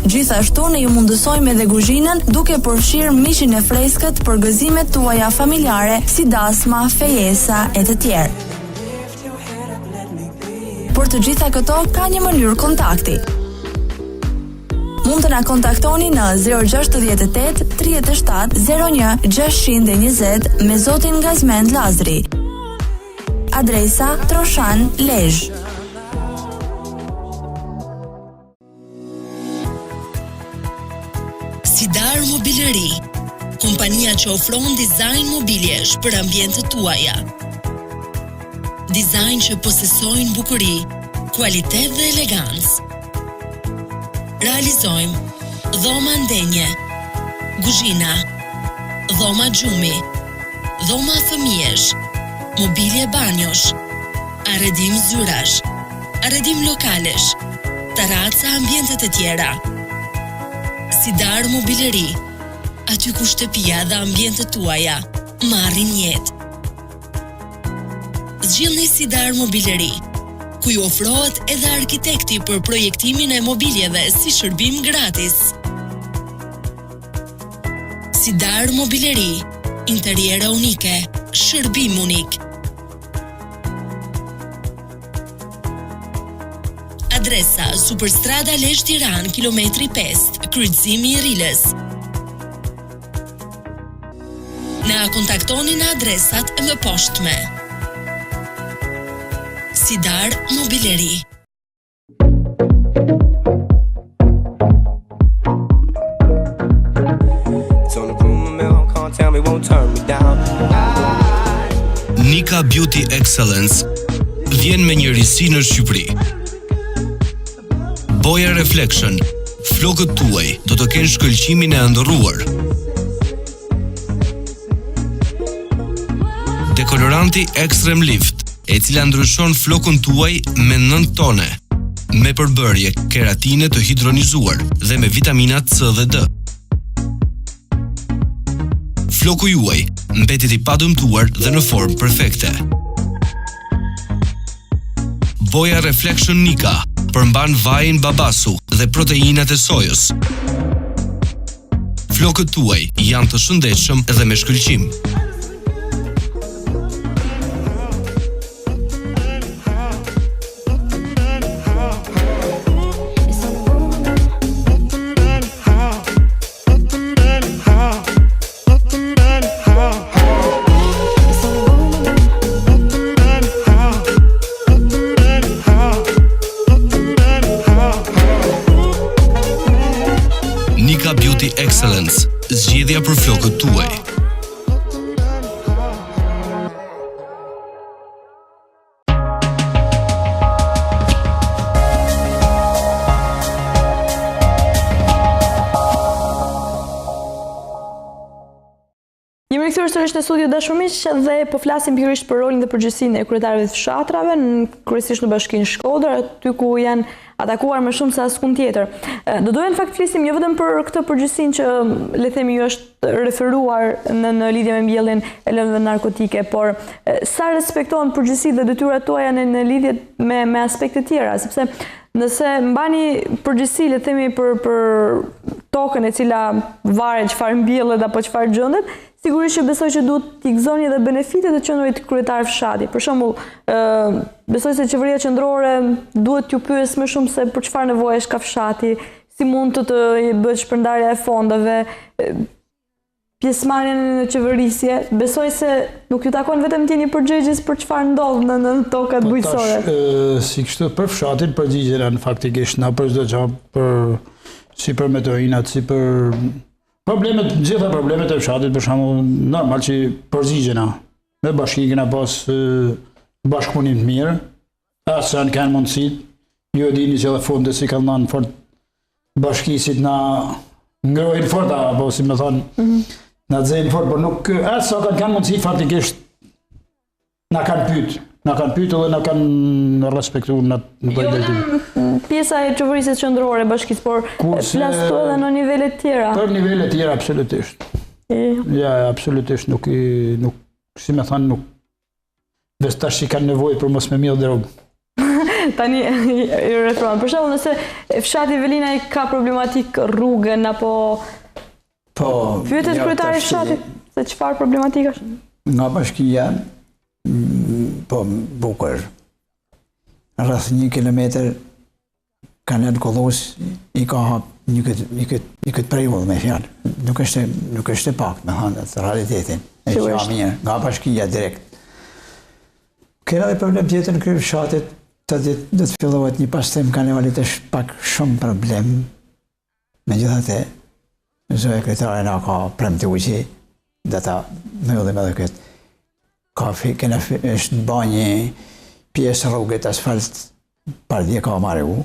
Gjithashtu ne ju mundësojmë edhe kuzhinën duke përfshirë mishin e freskët për gëzimet tuaja familjare si dasma, fejesa e të tjerë. Për të gjitha këto ka një mënyrë kontakti. Mund të na kontaktoni në 068 37 01 620 me zotin Gazmend Lazri. Adresa Troshan Lezhë. Sidar Mobileri, kompania që ofron dizajn mobiljesh për ambientet tuaja. Dizajn që posesojnë bukuri, kualitet dhe elegancë. Realizojmë dhoma ndenje, kuzhina, dhoma gjumi, dhoma fëmijësh, mobilje banjosh, arredim zyrash, arredim lokalesh, taraca ambientet e tjera. Sidar Mobileri, aty ku shtëpia dhe ambientet tuaja marrin jetë. Zgjidhni Sidar Mobileri, ku ju ofrohet edhe arkitekti për projektimin e mobiljeve si shërbim gratis. Sidar Mobileri, interiere unike, shërbim unik. Adresa Superstrada Lezhë Tiranë, kilometri 5, kryqëzimi i Rilës. Na kontaktoni në adresat më poshtme. Sidar Mobileri. Nika Beauty Excellence vjen me një risi në Shqipëri. Boja Reflection, flokët tuaj do të kenë shkëlqimin e ëndërruar. Dekoloranti Extreme Lift, e cila ndryshon flokën tuaj me 9 tone, me përbërje keratine të hidronizuar dhe me vitaminat C dhe D. Floku juaj mbetet i padëmtuar dhe në formë perfekte. Boja Reflection Nika përmban vajin babasu dhe proteinat e sojës. Flokët tuaj janë të shëndetshëm dhe me shkëlqim. Nika Beauty Excellence, zgjedhja për flokët tuaj. Jemi rikthyer sërish në studio dashurmiq dhe po flasim pikërisht për rolin dhe përgjegjësinë e kryetarëve të fshatrave, kryesisht në Bashkinë Shkodër, aty ku janë atakuar më shumë se askund tjetër. Do doja në fakt flisim jo vetëm për këtë përgjegjësinë që le themi ju është referuar në lidhje me mbjelljen e lëndëve narkotike, por sa respektohen përgjegjësitë dhe detyrat tuaja në lidhje me aspekte tjera, sepse nëse mbani përgjegjësi le themi për tokën e cila varet çfarë mbjellet apo çfarë gjendet, sigurisht që besoj që duhet t'i gëzoni edhe benefitet e qendrit kryetar fshati. Për shembull, besoj se qeveria qendrore duhet t'ju pyes më shumë se për çfarë nevojesh ka fshati, si mund të bëhet shpërndarja e fondeve, pjesëmarrjen në qeverisje. Besoj se nuk ju takon vetëm t'jeni përgjegjës për çfarë ndodh në tokat bujqësore. Si kështu për fshatin përgjigjena në faktikisht na për çdo gjë, si për metoinat, si për gjitha problemet e fshatit, për shembull, normal që përgjigjena me bashkikën e pas bashkëpunim të mirë, asë janë kanë mundësit, ju e dini që edhe fondet si kanë dhënë fort bashkisit na ngrojnë fort, apo si më thonë, na xejnë fort, por nuk, asë kanë mundësi faktikisht na kanë pyet edhe na kanë respektuar në Jo pjesa e qeverisë qendrore bashkisë, por flasë edhe në nivele tjera. Për nivele tjera, absolutisht. Ja, absolutisht, nuk, si me thanë, nuk, veç tash që kanë nevojë për mos me mjell drogë. Tani, i referuan. Për shembull, nëse fshati Velinaj ka problematik rrugën, apo pyetet kryetari i fshatit se çfarë problematika është? Nga bashkia, po bukur, rreth 1 kilometër kanal Kollos i ka hap një këtë periudhë me fjalë. Nuk është e pak me thënë të realitetin. E që mirë, nga bashkia direkt. Kena dhe problem tjetër në krye fshatit, do të fillohet një pastrim karnevalit, është pak shumë problem. Megjithatë, zoja kryetare na ka premtuar që do ta mbyllim edhe këtë. është në banjë pjesë rrugët asfalt, pardje ka marrë u.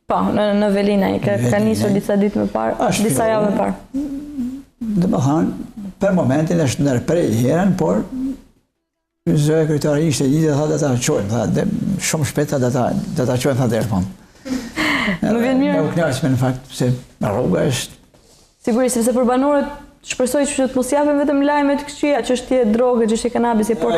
Po, në Velinaj, ka nisur disa ditë më parë, disa javë më parë. Dhe më thanë, për momentin është ndërprej herën, por zoja kryetare ishte ditë dhe tha dhe ta qojnë, shumë shpet dhe ta qojnë tha dherë fond. Më vjen mirë. Me u knaqshme në fakt, se rruga është... Sigurisht, sepse për banorët shpresoj që të mos japin vetëm lajme të këqija, çështje droge, çështje kanabisi, por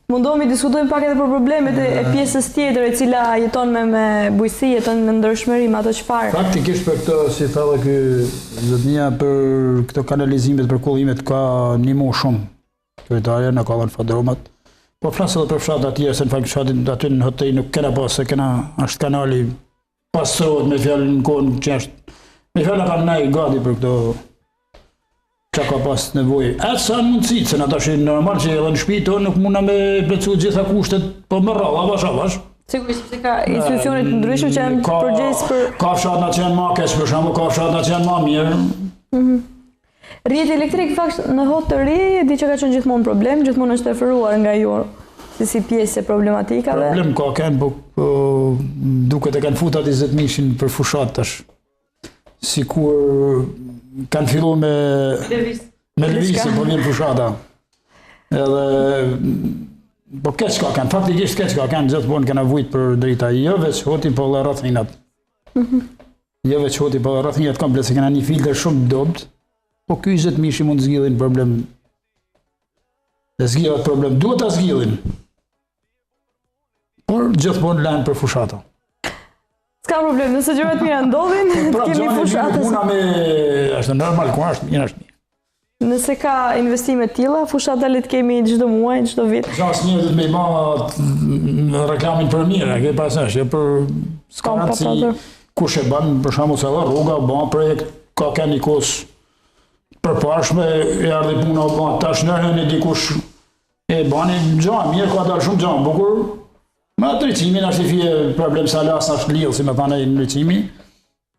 mundohemi diskutojmë pak edhe për problemet e pjesës tjetër e cila jeton me bujësi, jeton me ndryshmërim, ato çfarë. Faktikisht për këtë, si thallë ky zotnia, për këto kanalizimet, për kollimet ka ndihmuar shumë. Kryetarja na ka dhënë fadromat, Po flasë edhe për fshatë atje, se në fakt fshatin aty në hotej nuk kena pas, se kena, është kanali pastrohet me fjallën në kohën që është, me fjallën kam nej gati për këto që ka pas nevojë. Atë sa mundësit, se në ta shi normal që edhe në shtëpi tonë nuk muna me plecu gjitha kushtet, po më rralla, avash. Sigurisht se ka institucionet ndryshme që janë përgjegjës për... Ka fshatna që janë ma keq, për shembull, ka fshatna që janë ma mirë. Rrjeti elektrik, fakt, në hotë të ri, di që ka qenë gjithmonë problem, gjithmonë është referuar nga ju si pjesë e problematikave. Problem ka kënë, po duket e kanë futat 20.000 për fushat tash. Si kur kanë fillu me lëvizje, po vjen fushata. Edhe... Po keq ka kanë, faktikisht keq ka kanë, gjithmonë kanë vujt për drita, jo veç hoti, po dhe rrothinat. Jo veç hoti, po dhe rrothinat komplet, se kanë një filter shumë dobt, po 20.000 mund zgjidhin problem. Dhe zgjidhat problem, duhet ta zgjidhin. Por gjithmonë lanë për fushata. S'ka problem, nëse gjërat mira ndodhin, të kemi fushatës. Puna me, është normal, ku është mirë, është mirë. Nëse ka investime tilla, fushata le të kemi çdo muaj, çdo vit. Gjas njerëzit me bë reklamin për mirë, ke parasysh, për skanaci kush e bën, për shembull, se rruga bën projekt ka kanë nikos përpashme, erdhi puna bën tash ndërheni dikush e bani gjë mirë, ka dalë shumë gjë bukur. Me ndriçimin është i fije problem sa las është lidh, si më thanë ndriçimi.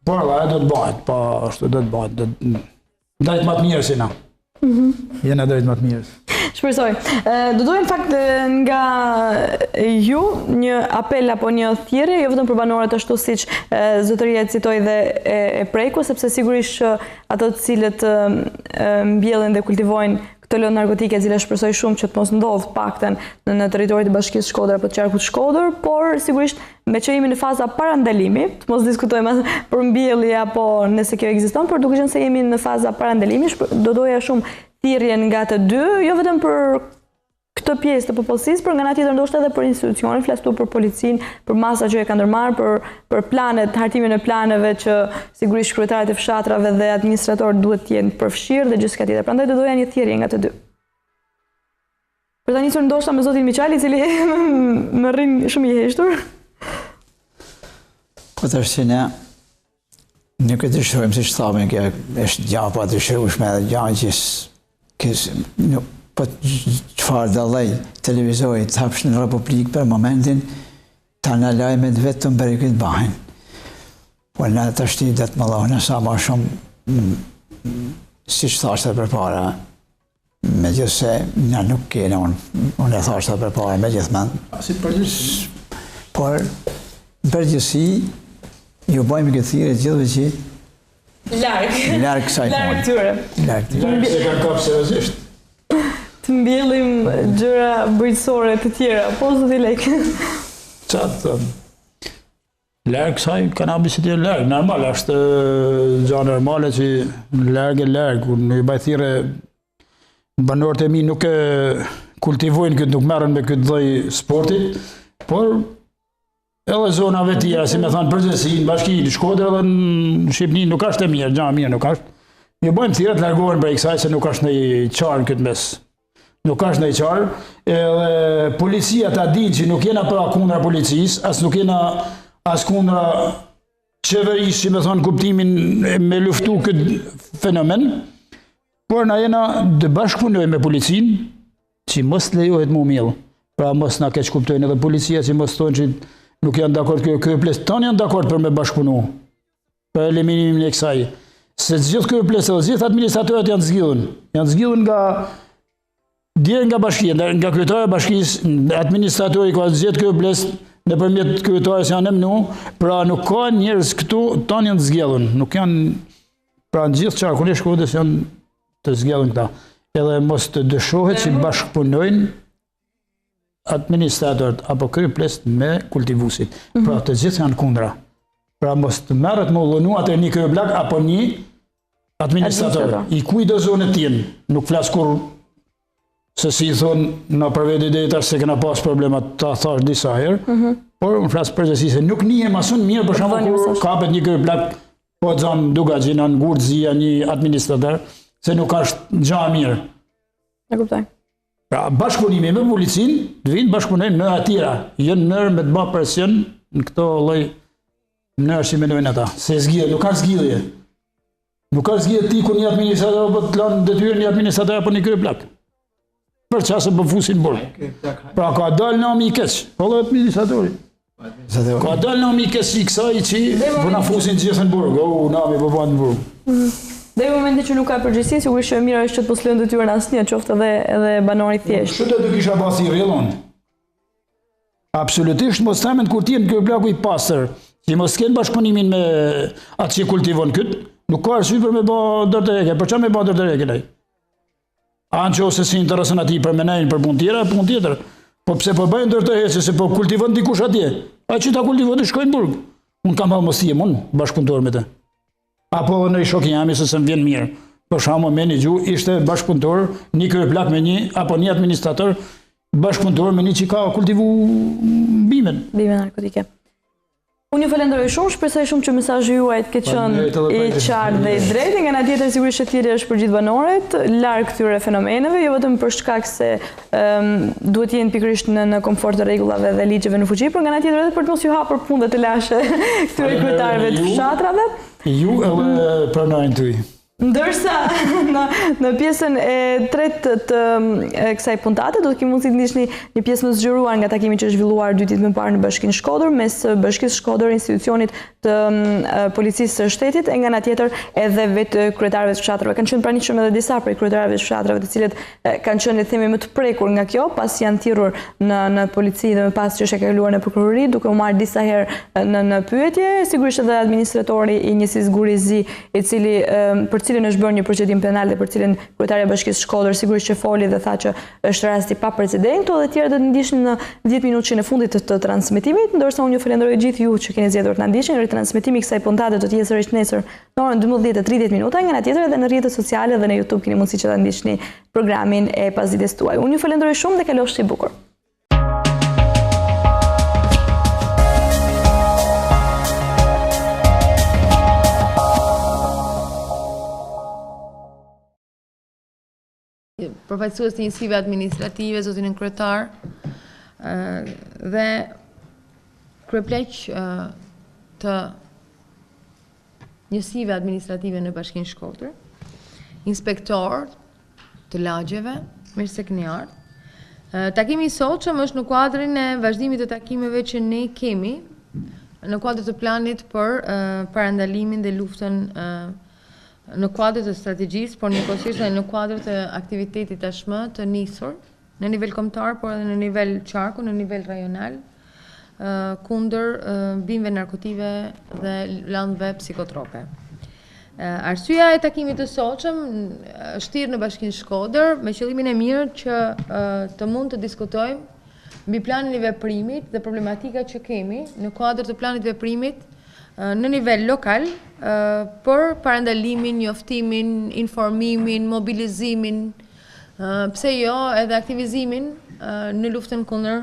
Por ajo do të bëhet, po ashtu do të bëhet, drejt më të mirë si na. Jena drejt më të mirë. Shpresoj. Do dojmë fakt nga ju një apel apo një thirrje, jo vetëm për banorët ashtu siç zotëria citoi dhe e preku, sepse sigurisht ato të cilët mbjellin dhe kultivojnë këto lëndë narkotike, e cila shpresoj shumë që të mos ndodh paktën në territorin e Bashkisë Shkodër apo të qarkut Shkodër, por sigurisht me që jemi në faza parandalimi, të mos diskutojmë për mbjellje apo nëse kjo ekziston, por duke qenë se jemi në faza parandalimi, do doja shumë thirrjen nga të dy, jo vetëm për këtë pjesë të popullsisë, por nga ana tjetër ndoshta edhe për institucionin, flas këtu për policinë, për masa që e kanë ndërmarrë, për planet, hartimin e planeve që sigurisht kryetarët e fshatrave dhe administratorët duhet të jenë përfshirë dhe gjithçka tjetër. Prandaj do doja një thirrje nga të dy. Për ta nisur ndoshta me zotin Miqali, i cili më rrin shumë i heshtur. Po tash që ne nuk e dëshirojmë, siç thamë, kjo është gjë pa dëshirueshme, gjë që po çfarë dallaj televizori të hapsh në Republikë për momentin, ta në lajmet vetëm për këtë bahin. Po në të shtidet më dhonë, sa ma shumë, si që thashtë për para, me gjithë se në nuk kene unë e thashtë për para, me gjithë men. Si përgjithsi? Por, përgjithsi, ju bajmë këtë thire gjithëve që largë kësaj punë. Largë tyre. Largë se kanë kapë seriozisht. Të mbjellim gjëra bëjtësore të tjera, po zoti Lek. Qatë, largë kësaj, kanabis e tjerë largë, normal, është gjë normale që largë e largë, në i bajthire banorët e mi nuk e kultivojnë këtë, nuk merren me këtë dhoj sportit, por edhe zonave tjera, si me thanë përgjësi, në Bashkinë, në Shkodër edhe në Shqipni, nuk është e mirë, gjë mirë nuk është. Ju bojmë thire të largohen për i kësaj, se nuk është në i qarë në këtë mes. Nuk është në i qarë, edhe policia ta din që nuk jena pra kundra policisë, as nuk jena as kundra qeverisë, që me thonë kuptimin me luftu këtë fenomen, por na jena të bashkëpunoj me policinë, që mos lejohet mu mjellë. Pra mos na keq kuptojnë edhe policia, që mos thonë që nuk janë dakord kjo ples, tanë janë dakord për me bashkëpunu, për eliminimin e kësaj. Se gjithë kjo ples edhe gjithë administratorët janë zgjidhun nga bashkia, nga kryetari e bashkisë, administratori ka gjithë kjo ples nëpërmjet kryetarës janë emnu, pra nuk ka njerëz këtu, tanë janë zgjidhun, nuk janë, pra në gjithë qarkun e Shkodrës janë të zgjidhun këta. Edhe mos të dëshohet që bashkëpunojnë administratorët apo kryeplest me kultivusit. Pra të gjithë janë kundra. Pra mos të merret me ullënu atë një kryeblak apo një administrator. I kujdo zonë tjenë. Nuk flas kur se si thonë në përvedi dhe tash se kena pas problemat, ta thash disa herë, por unë flas përgjithësi se nuk njihem asun mirë për shembull kur kapet një kryeblak po xhan Dugaxhina në Gurdzia një administrator, se nuk është gjë e mirë. E kuptoj. Pra bashkëpunimi me policinë, të vinë bashkëpunojnë në atira, jo në nërë me të bë presion në këto lloj mënyrë si mendojnë ata. Se zgjidhje, nuk ka zgjidhje. Nuk ka zgjidhje ti ku një administrator apo të lanë detyrën një administrator apo një kryeplak. Për çfarë po fusin burg. Pra ka dalë nami i keq, po lloj administratori. Ka dalë nami i keq i kësaj që po na fusin gjithë në burg, nami po bën në burg. Dhe në momentin që nuk ka përgjegjësi, sigurisht që e mirë është që të mos lënë detyrën asnjë, qoftë edhe banori thjesht. Çfarë do kisha pasi rrjedhon? Absolutisht mos themen kur ti në kryeplaku i pastër, që mos ken bashkëpunimin me atë që kultivon kët, nuk ka arsye për me bë ndërtëreke. Për çfarë me bë ndërtëreke ai? Anço ose si intereson atij për menajin për punë tjera, punë tjetër. Po pse po bëjnë ndërtërhece se po kultivon dikush atje? Ai që ta kultivon të shkojnë në burg. Unë kam mos jem unë bashkëpunëtor me të. Apo në shokin jam se më vjen mirë. Për shkakun me një gjuhë ishte bashkëpunëtor, një kryeplak me një apo një administrator bashkëpunëtor me një që ka kultivu bimen narkotike. Unë ju falenderoj shumë, shpresoj shumë që mesazhi juaj të ketë qenë i qartë dhe i drejtë, nga ana tjetër sigurisht thirrja është për gjithë banorët, larg këtyre fenomeneve, jo vetëm për shkak se duhet jenë pikërisht në komfort të rregullave dhe ligjeve në fuqi, por nga ana tjetër edhe për të mos ju hapur punët të lashe këtyre kryetarëve të fshatrave. Ju edhe pranojnë tuj. Ndërsa në pjesën e tretë të kësaj puntate do të kemi mundësi të ndiqni një pjesë më zgjeruar nga takimi që është zhvilluar 2 ditë më parë në Bashkinë Shkodër mes Bashkisë Shkodër, institucionit të policisë së shtetit, e nga ana tjetër edhe vetë kryetarëve të fshatrave. Kanë qenë pranishëm edhe disa prej kryetarëve të fshatrave, të cilët kanë qenë, le të themi, më të prekur nga kjo, pasi janë thirrur në polici dhe më pas që është e kaluar në prokurori, duke u marrë disa herë në pyetje, sigurisht edhe administratori i njësisë Gurizi, i cili për cilin është bërë një procedim penal dhe për cilin kryetaria e Bashkisë Shkodër sigurisht që foli dhe tha që është rasti pa precedentu, dhe tjerë do të ndiqni në 10 minutën e fundit të transmetimit, ndërsa unë ju falenderoj gjithë ju që keni zgjedhur të na ndiqni. Ritransmetimi i kësaj puntate do të jetë sërish nesër në orën 12:30 minuta, nga ana tjetër edhe në rrjetet sociale dhe në YouTube keni mundësi që ta ndiqni programin e pasdites tuaj. Unë ju falenderoj shumë dhe kalofshi bukur. Përfaqësues të njësive administrative, zotin kryetar, dhe kryepleq të njësive administrative në Bashkinë Shkodër, inspektor të lagjeve, mirë se keni ardhur. Takimi i sotshëm është në kuadrin e vazhdimit të takimeve që ne kemi në kuadër të planit për parandalimin dhe luftën në kuadër të strategjisë, por njëkohësisht edhe në kuadër të aktivitetit tashmë të nisur në nivel kombëtar, por edhe në nivel qarku, në nivel rajonal, kundër bimëve narkotive dhe lëndëve psikotrope. Arsyeja e takimit të sotshëm është thirrë në Bashkinë Shkodër me qëllimin e mirë që të mund të diskutojmë mbi planin e veprimit dhe problematikat që kemi në kuadër të planit të veprimit në nivel lokal për parandalimin, njoftimin, informimin, mobilizimin, pse jo edhe aktivizimin në luftën kundër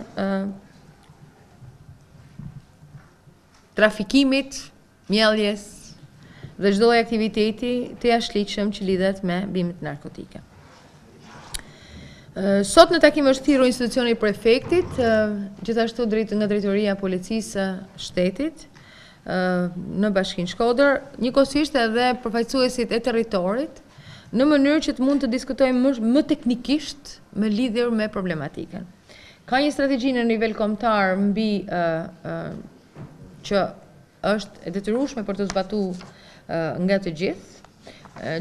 trafikimit, mjelljes dhe çdo lloj aktiviteti të jashtëligjshëm që lidhet me bimët narkotike. Sot në takim është thirrur institucioni i prefektit, gjithashtu nga drejtoria e policisë së shtetit në Bashkinë Shkodër, njëkohësisht edhe përfaqësuesit e territorit, në mënyrë që të mund të diskutojmë më teknikisht me lidhur me problematikën. Ka një strategji në nivel kombëtar mbi që është e detyrueshme për të zbatuar nga të gjithë.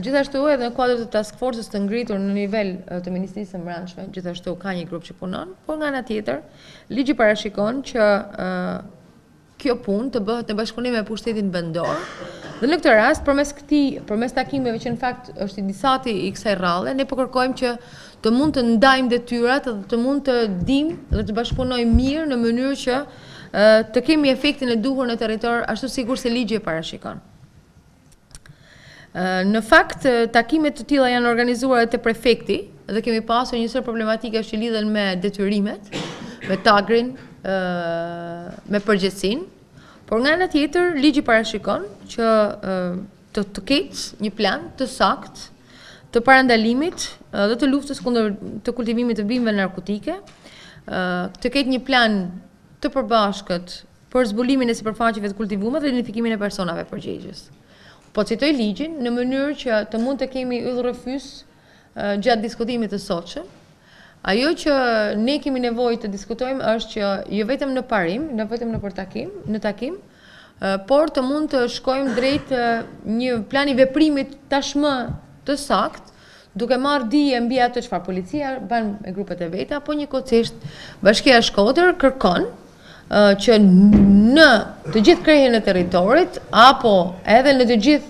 Gjithashtu edhe në kuadër të task force-s të ngritur në nivel të Ministrisë së Brendshme, gjithashtu ka një grup që punon, por nga ana tjetër, ligji parashikon që kjo punë të bëhet në bashkëpunim me pushtetin vendor. Dhe në këtë rast, përmes takimeve që në fakt është i disati i kësaj rralle, ne po kërkojmë që të mund të ndajmë detyrat dhe të mund të dimë dhe të bashkëpunojmë mirë në mënyrë që të kemi efektin e duhur në territor, ashtu sikur se ligji e parashikon. Në fakt, takimet të tilla janë organizuar te prefekti dhe kemi pasur një sër problematikash që lidhen me detyrimet, me tagrin, me përgjegjësinë, por nga ana tjetër ligji parashikon që të ketë një plan të saktë të parandalimit dhe të luftës kundër të kultivimit të bimëve narkotike, të ketë një plan të përbashkët për zbulimin e sipërfaqeve të kultivuar dhe identifikimin e personave përgjegjës. Po citoj ligjin në mënyrë që të mund të kemi yllrëfys gjatë diskutimit të sotshëm. Ajo që ne kemi nevojë të diskutojmë është që jo vetëm në parim, jo vetëm në takim, por të mund të shkojmë drejt një plani veprimit tashmë të saktë, duke marrë dije mbi atë çfarë policia bën me grupet e veta, po njëkohësisht Bashkia e Shkodër kërkon që në të gjithë krejën e territorit apo edhe në të gjithë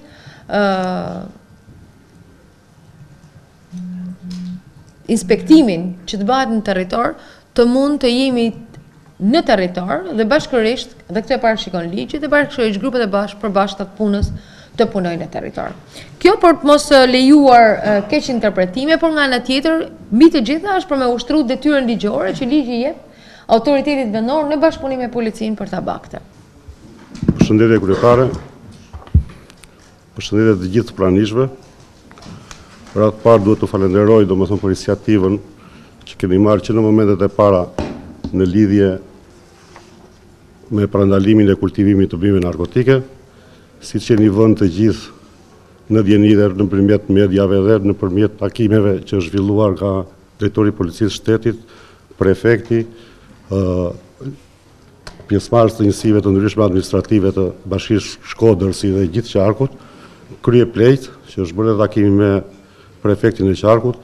inspektimin që të bëhet në territor, të mund të jemi në territor dhe bashkërisht, dhe këtë e parashikon ligji, dhe bashkërisht grupet e përbashkëta të punës të punojnë në territor. Kjo për të mos lejuar keq interpretime, por nga ana tjetër, mbi të gjitha është për me ushtruar detyrën ligjore që ligji jep autoritetit vendor në bashkëpunim me policinë për ta bakte. Përshëndetje kryetare, përshëndetje të gjithë pranishve. Për atë parë duhet të falenderoj domethënë për iniciativën që keni marrë që në momentet e para në lidhje me parandalimin e kultivimit të bimëve narkotike, siç jeni vënë të gjithë në djenjë nëpërmjet mediave dhe nëpërmjet takimeve që është zhvilluar nga drejtori i policisë shtetit, prefekti, pjesëmarrës të njësive të ndryshme administrative të Bashkisë Shkodër si dhe gjithë qarkut, krye plejt që është bërë takimi me prefektin e qarkut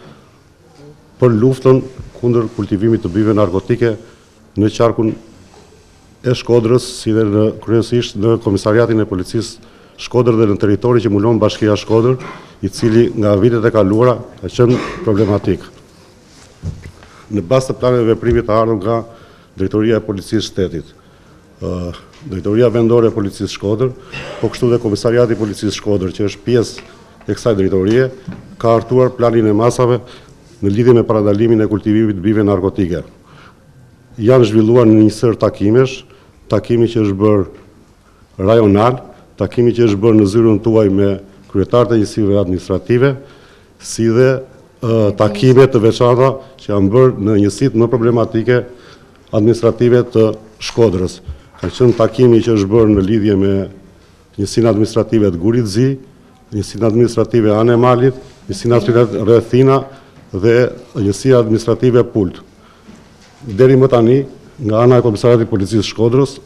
për luftën kundër kultivimit të bimëve narkotike në qarkun e Shkodrës, si dhe kryesisht në komisariatin e policisë Shkodër dhe në territori që mbulon Bashkia Shkodër, i cili nga vitet e kaluara ka qenë problematik. Në bazë të planeve veprimit të ardhur nga Drejtoria e Policisë Shtetit, Drejtoria Vendore e Policisë Shkodër, po kështu dhe Komisariati i Policisë Shkodër, që është pjesë e kësaj drejtorie, ka hartuar planin e masave në lidhje me parandalimin e kultivimit të bimëve narkotike. Janë zhvilluar në një sër takimesh, takimi që është bërë rajonal, takimi që është bërë në zyrën tuaj me kryetarët e njësive administrative, si dhe takime të veçanta që janë bërë në njësitë më problematike administrative të Shkodrës. Ka qenë takimi që është bërë në lidhje me njësinë administrative të Gurit Zi, njësinë administrative Anë e Malit, njësinë administrative Rrethina dhe njësia administrative Pult. Deri më tani, nga ana e Komisariatit të Policisë Shkodrës,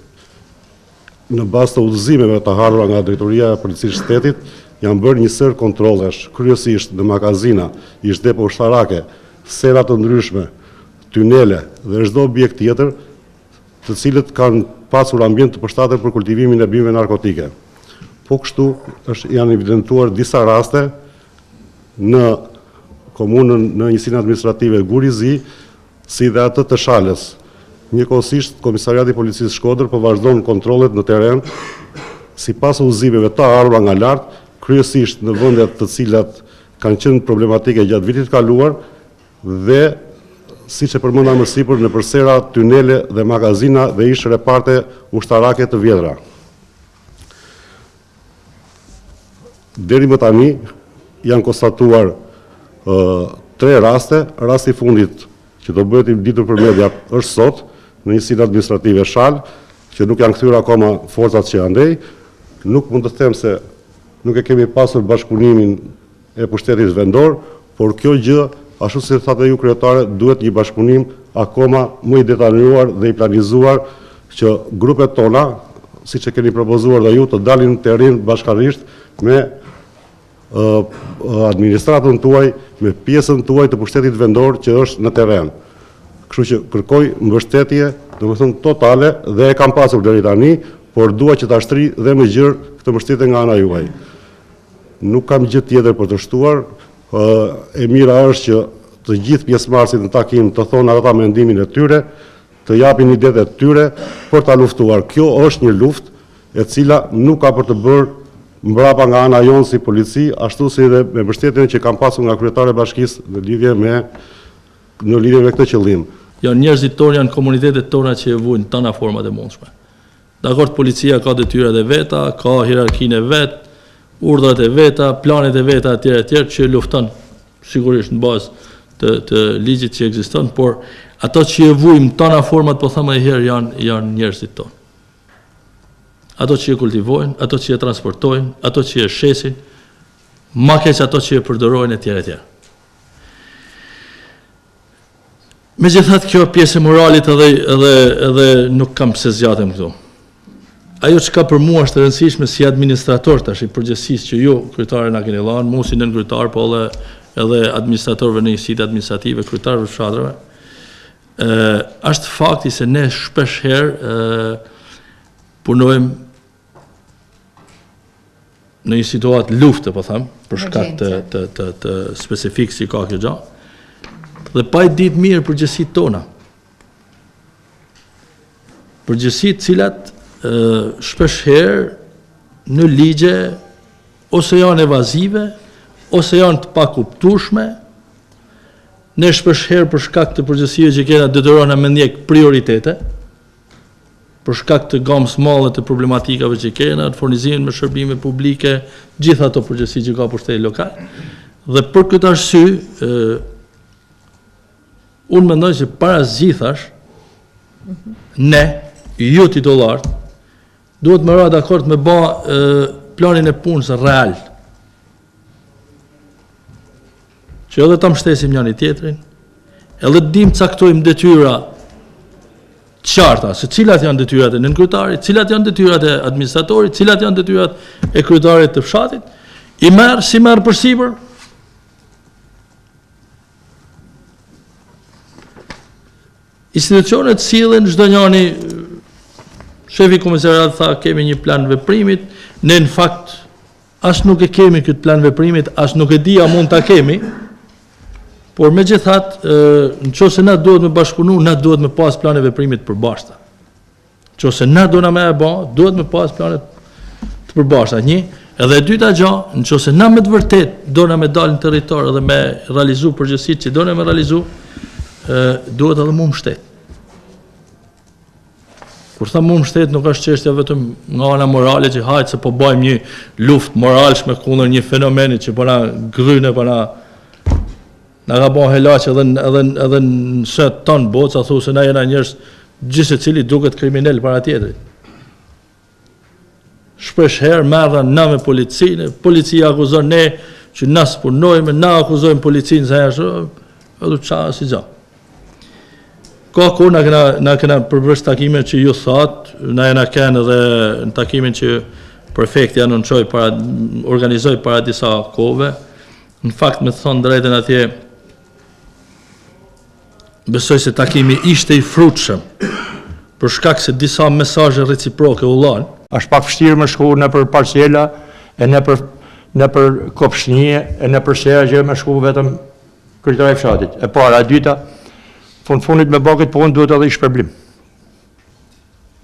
në bazë të udhëzimeve të harura nga Drejtoria e Policisë Shtetit, janë bërë një sër kontrollesh, kryesisht në magazina, ish depo ushtarake, sera të ndryshme, tunele dhe çdo objekt tjetër, të cilët kanë pasur ambient të përshtatshëm për kultivimin e bimëve narkotike. Po kështu janë evidentuar disa raste në komunën në njësinë administrative Guri Zi, si dhe atë të Shalës. Njëkohësisht, Komisariati i Policisë Shkodër po vazhdon kontrollet në teren, sipas udhëzimeve të ardhura nga lart, kryesisht në vendet të cilat kanë qenë problematike gjatë vitit kaluar dhe siç e përmenda më sipër në përsera tunele dhe magazina dhe ish reparte ushtarake të vjetra. Deri më tani janë konstatuar 3 raste, rasti i fundit që do bëhet i ditur për media është sot në njësinë administrative Shal, që nuk janë kthyer akoma forcat që andej. Nuk mund të them se nuk e kemi pasur bashkëpunimin e pushtetit vendor, por kjo gjë, ashtu si thatë ju kryetare, duhet një bashkëpunim akoma më i detajuar dhe i planizuar që grupet tona, siç e keni propozuar dhe ju, të dalin në terren bashkërisht me administratën tuaj, me pjesën tuaj të pushtetit vendor që është në terren. Kështu që kërkoj mbështetje, domethënë totale, dhe e kam pasur deri tani, por dua që ta shtri dhe më gjerë këtë mbështetje nga ana juaj. Nuk kam gjë tjetër për të shtuar, e mira është që të gjithë pjesëmarrësit në takim të thonë ata mendimin e tyre, të japin idetë e tyre për ta luftuar. Kjo është një luftë e cila nuk ka për të bërë mbrapa nga ana jonë si polici, ashtu si dhe me mbështetjen që kam pasur nga kryetari i bashkisë në lidhje me këtë qëllim. Janë njerëzitor, janë komunitetet tona që e vujnë tana format e mundshme. Dakord, policia ka detyrat e veta, ka hierarkinë e vet, urdhrat e veta, planet e veta etj që lufton sigurisht në bazë të ligjit që ekziston, por ato që e vujmë tona format, po thëmë e herë, janë njerëzit tonë. Ato që e kultivojnë, ato që e transportojnë, ato që e shesin, ma keq ato që e përdorojnë e tjere tjere. Megjithatë, kjo pjesë e moralit edhe nuk kam pse zgjatem këtu. Ajo që ka për mua është rëndësishme si administrator tash i përgjithësisë që ju, kryetare na keni dhënë, mu si nën kryetar, po edhe administratorëve në njësitë administrative, kryetarëve fshatrave, është fakti se ne shpesh herë punojmë në një situatë lufte, po them, për shkak të specifik si ka kjo gjë, dhe pa i ditë mirë përgjithësitë tona. Përgjithësitë cilat shpesh herë në ligje ose janë evazive, ose janë të pakuptueshme, ne shpesh herë për shkak të përgjithësive që kena detyrojna me ndjek prioritete, për shkak të gamës madhe të problematikave që kena, të furnizimin me shërbime publike, gjitha ato përgjithësi që ka pushteti lokal. Dhe për këtë arsye, unë mendoj që para zgjidhash, ne, ju titullarët, duhet me ra dakord me ba planin e punës real. Që edhe ta mbështesim njëri tjetrin, edhe dim caktojmë detyra qarta, se cilat janë detyrat e nënkryetarit, cilat janë detyrat e administratorit, cilat janë detyrat e kryetarit të fshatit, i merë si merë përsipër. Institucionet sillen çdo njëri. Shefi komisariat tha kemi një plan veprimit, ne në fakt as nuk e kemi këtë plan veprimit, as nuk e di a mund ta kemi, por megjithatë, nëse na duhet me bashkëpunu, na duhet me pas plane veprimit përbashkëta. Nëse na dona me e bë, duhet me pas plane të përbashkëta. Një, edhe e dyta gjë, nëse na me të vërtet dona me dalë në territor dhe me realizu përgjithësitë që dona me realizu, duhet edhe mu mbështet. Kur tha mu mbështet nuk është çështja vetëm nga ana morale që hajtë se po bëjmë një luftë moralshme kundër një fenomeni që po na gryne, po na ka bën helaq edhe në set ton boca, thu se na jena njerëz gjithë secili duket kriminal para tjetrit. Shpesh herë merren na me policinë, policia akuzon ne që na punojmë, na akuzojmë policinë se ashtu, edhe çfarë si gjë. Ka kohë na kena përbërsh takime që ju thatë, na jena kenë edhe në takimin që prefekti organizoj para disa kohëve. Në fakt me të thonë drejtën atje, besoj se takimi ishte i frutshëm, për shkak se disa mesazhe reciproke u lanë. Është pak vështirë me shku në për parcela, e në për kopshnije, e në për shera që me shku vetëm kryetari i fshatit. E para, e dyta, fundit me bakët punë duhet edhe i shpërblim.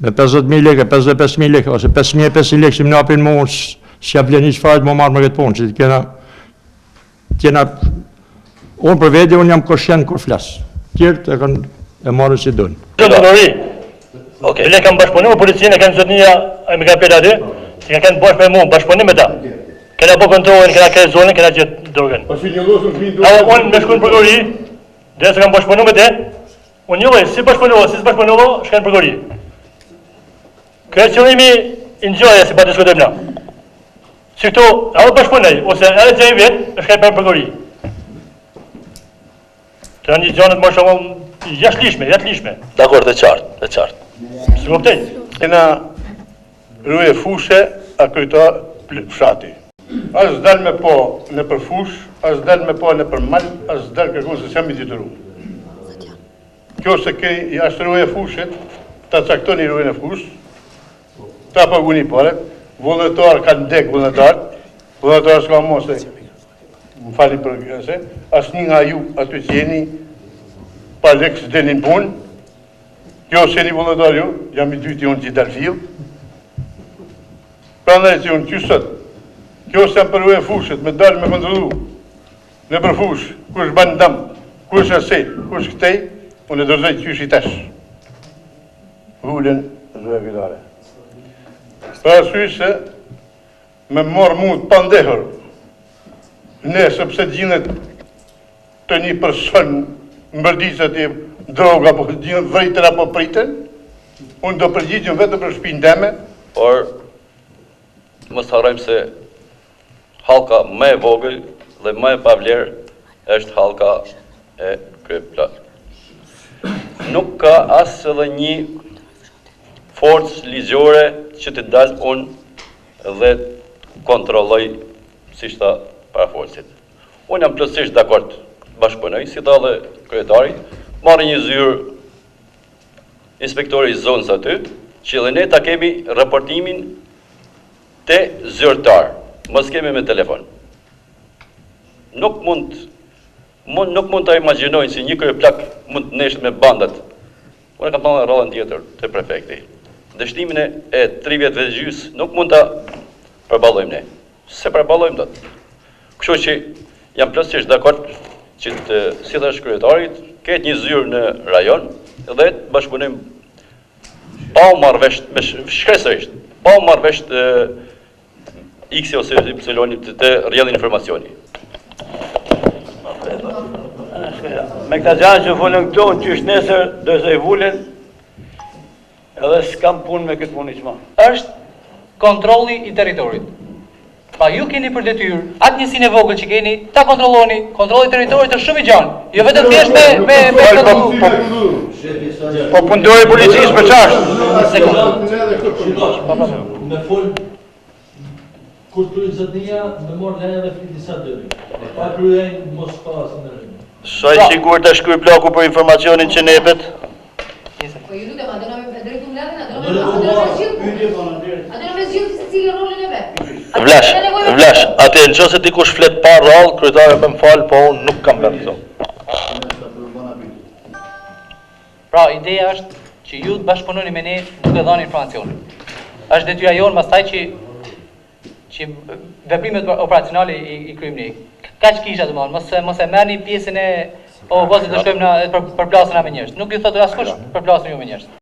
Me 50.000 lekë, 55.000 lekë, ose 5.500 lekë që më napin mu, që ja vleni që farët më marrë me këtë punë, që tjena, unë për vedi, unë jam koshjen kur flasë. Tjertë e kanë e marrë që dënë. Le kam bashkëpunim me policinë, kanë zotnia, me kanë pela aty, që kanë bashkë me mu, bashkëpunim me ta. Kena po kontrolin, kena kërë zonën, kena gjithë drogën. Unë me shku në përgori, dhe se kam bashkëpunu me te, unë njëve, si bashkëpunova, shkanë përgori. Kërë qëllimi i në gjoja si pa diskutojmë na. Si këto, edhe bashkëpunej, ose edhe gjej vetë, shkanë për përgori. Të janë një gjanët më shumë jashtë lishme. Dakor, dhe qartë. Së kuptej? Kena rruje fushe a kryeta fshati. As dal me po në për fush, as dal me po në për mal, as dal kërkun se s'jam i tituru. Kjo se ke jashtë rruje fushet, ta caktoni rruje në fush, ta paguni pare, vullnetar kanë ndek vullnetar s'ka mos e, më fali për këse, as një nga ju aty që jeni, pa lek së denin punë, kjo se një vullnetar ju, jam i dyti unë që dalë fil, pra ndaj që unë qësët, kjo se më përve fushet, me dalë me kontrolu, në për fush, kush banë dam, kush asej, kush këtej, unë e dërzoj qysh i tesh. Vullen, zhve këtare. Pra arsye se, me marë mund pandehër, ne, sepse gjinët të një person mbërdisët e droga, apo dhejtën apo pritën, unë do përgjigjëm vetëm për shtëpinë teme. Por, mos harrojmë se hallka më e vogël dhe më e pavlerë është hallka e kryeplot. Nuk ka as edhe një forcë ligjore që të dalë unë dhe kontrolloj si shta paraforcit. Unë jam plotësisht dakord, bashkëpunoj, si ta dhe kryetari, marrë një zyrë inspektori i zonës aty, që edhe ne ta kemi raportimin te zyrtar, mos kemi me telefon. Nuk mund ta imagjinojnë si një kryeplak mund të neshet me bandat. Unë kam thënë rrollën tjetër te prefekti. Dështimin e 3 vjetëve të gjys nuk mund ta përballojmë ne. Se përballojmë dot. Kështu që jam plotësisht dakord që si thash kryetarit, ketë një zyrë në rajon dhe të bashkëpunojmë pa u marrë vesh shkresërisht, pa u marrë vesh të X ose Y të rrjedhin informacioni. Me këta gjanë që folën këto, që është nesër, do se i vullen, edhe s'kam punë me këtë punë i qma. Është kontrolli i teritorit. Pa ju keni për detyrë, atë njësinë e vogël që keni, ta kontrolloni, kontrolli i teritorit është shumë i gjanë. Jo vetëm thjesht Po punëtori policisë për çfarë? Me fol kur kryen zotnia, me mor lejë dhe fliti sa dëri. Pa kryen mos ka asnjë. Sa i sigurt është ky plaku për informacionin që ne jepet? Po ju lutem, a do na drejtum latin, a do na me zgjidhë se cili rolin e vet. Vlash, atë nëse dikush flet pa rrallë, kryetari më fal, po unë nuk kam bërë këto. Pra, ideja është që ju të bashkëpunoni me ne, nuk e dhani informacionin. Është detyra jonë pastaj që veprimet operacionale i kryjmë ne. Kaq kisha domethënë, mos e merrni pjesën e vozit të shkojmë në përplasën me njerëz. Nuk ju thotë askush përplasën ju me njerëz.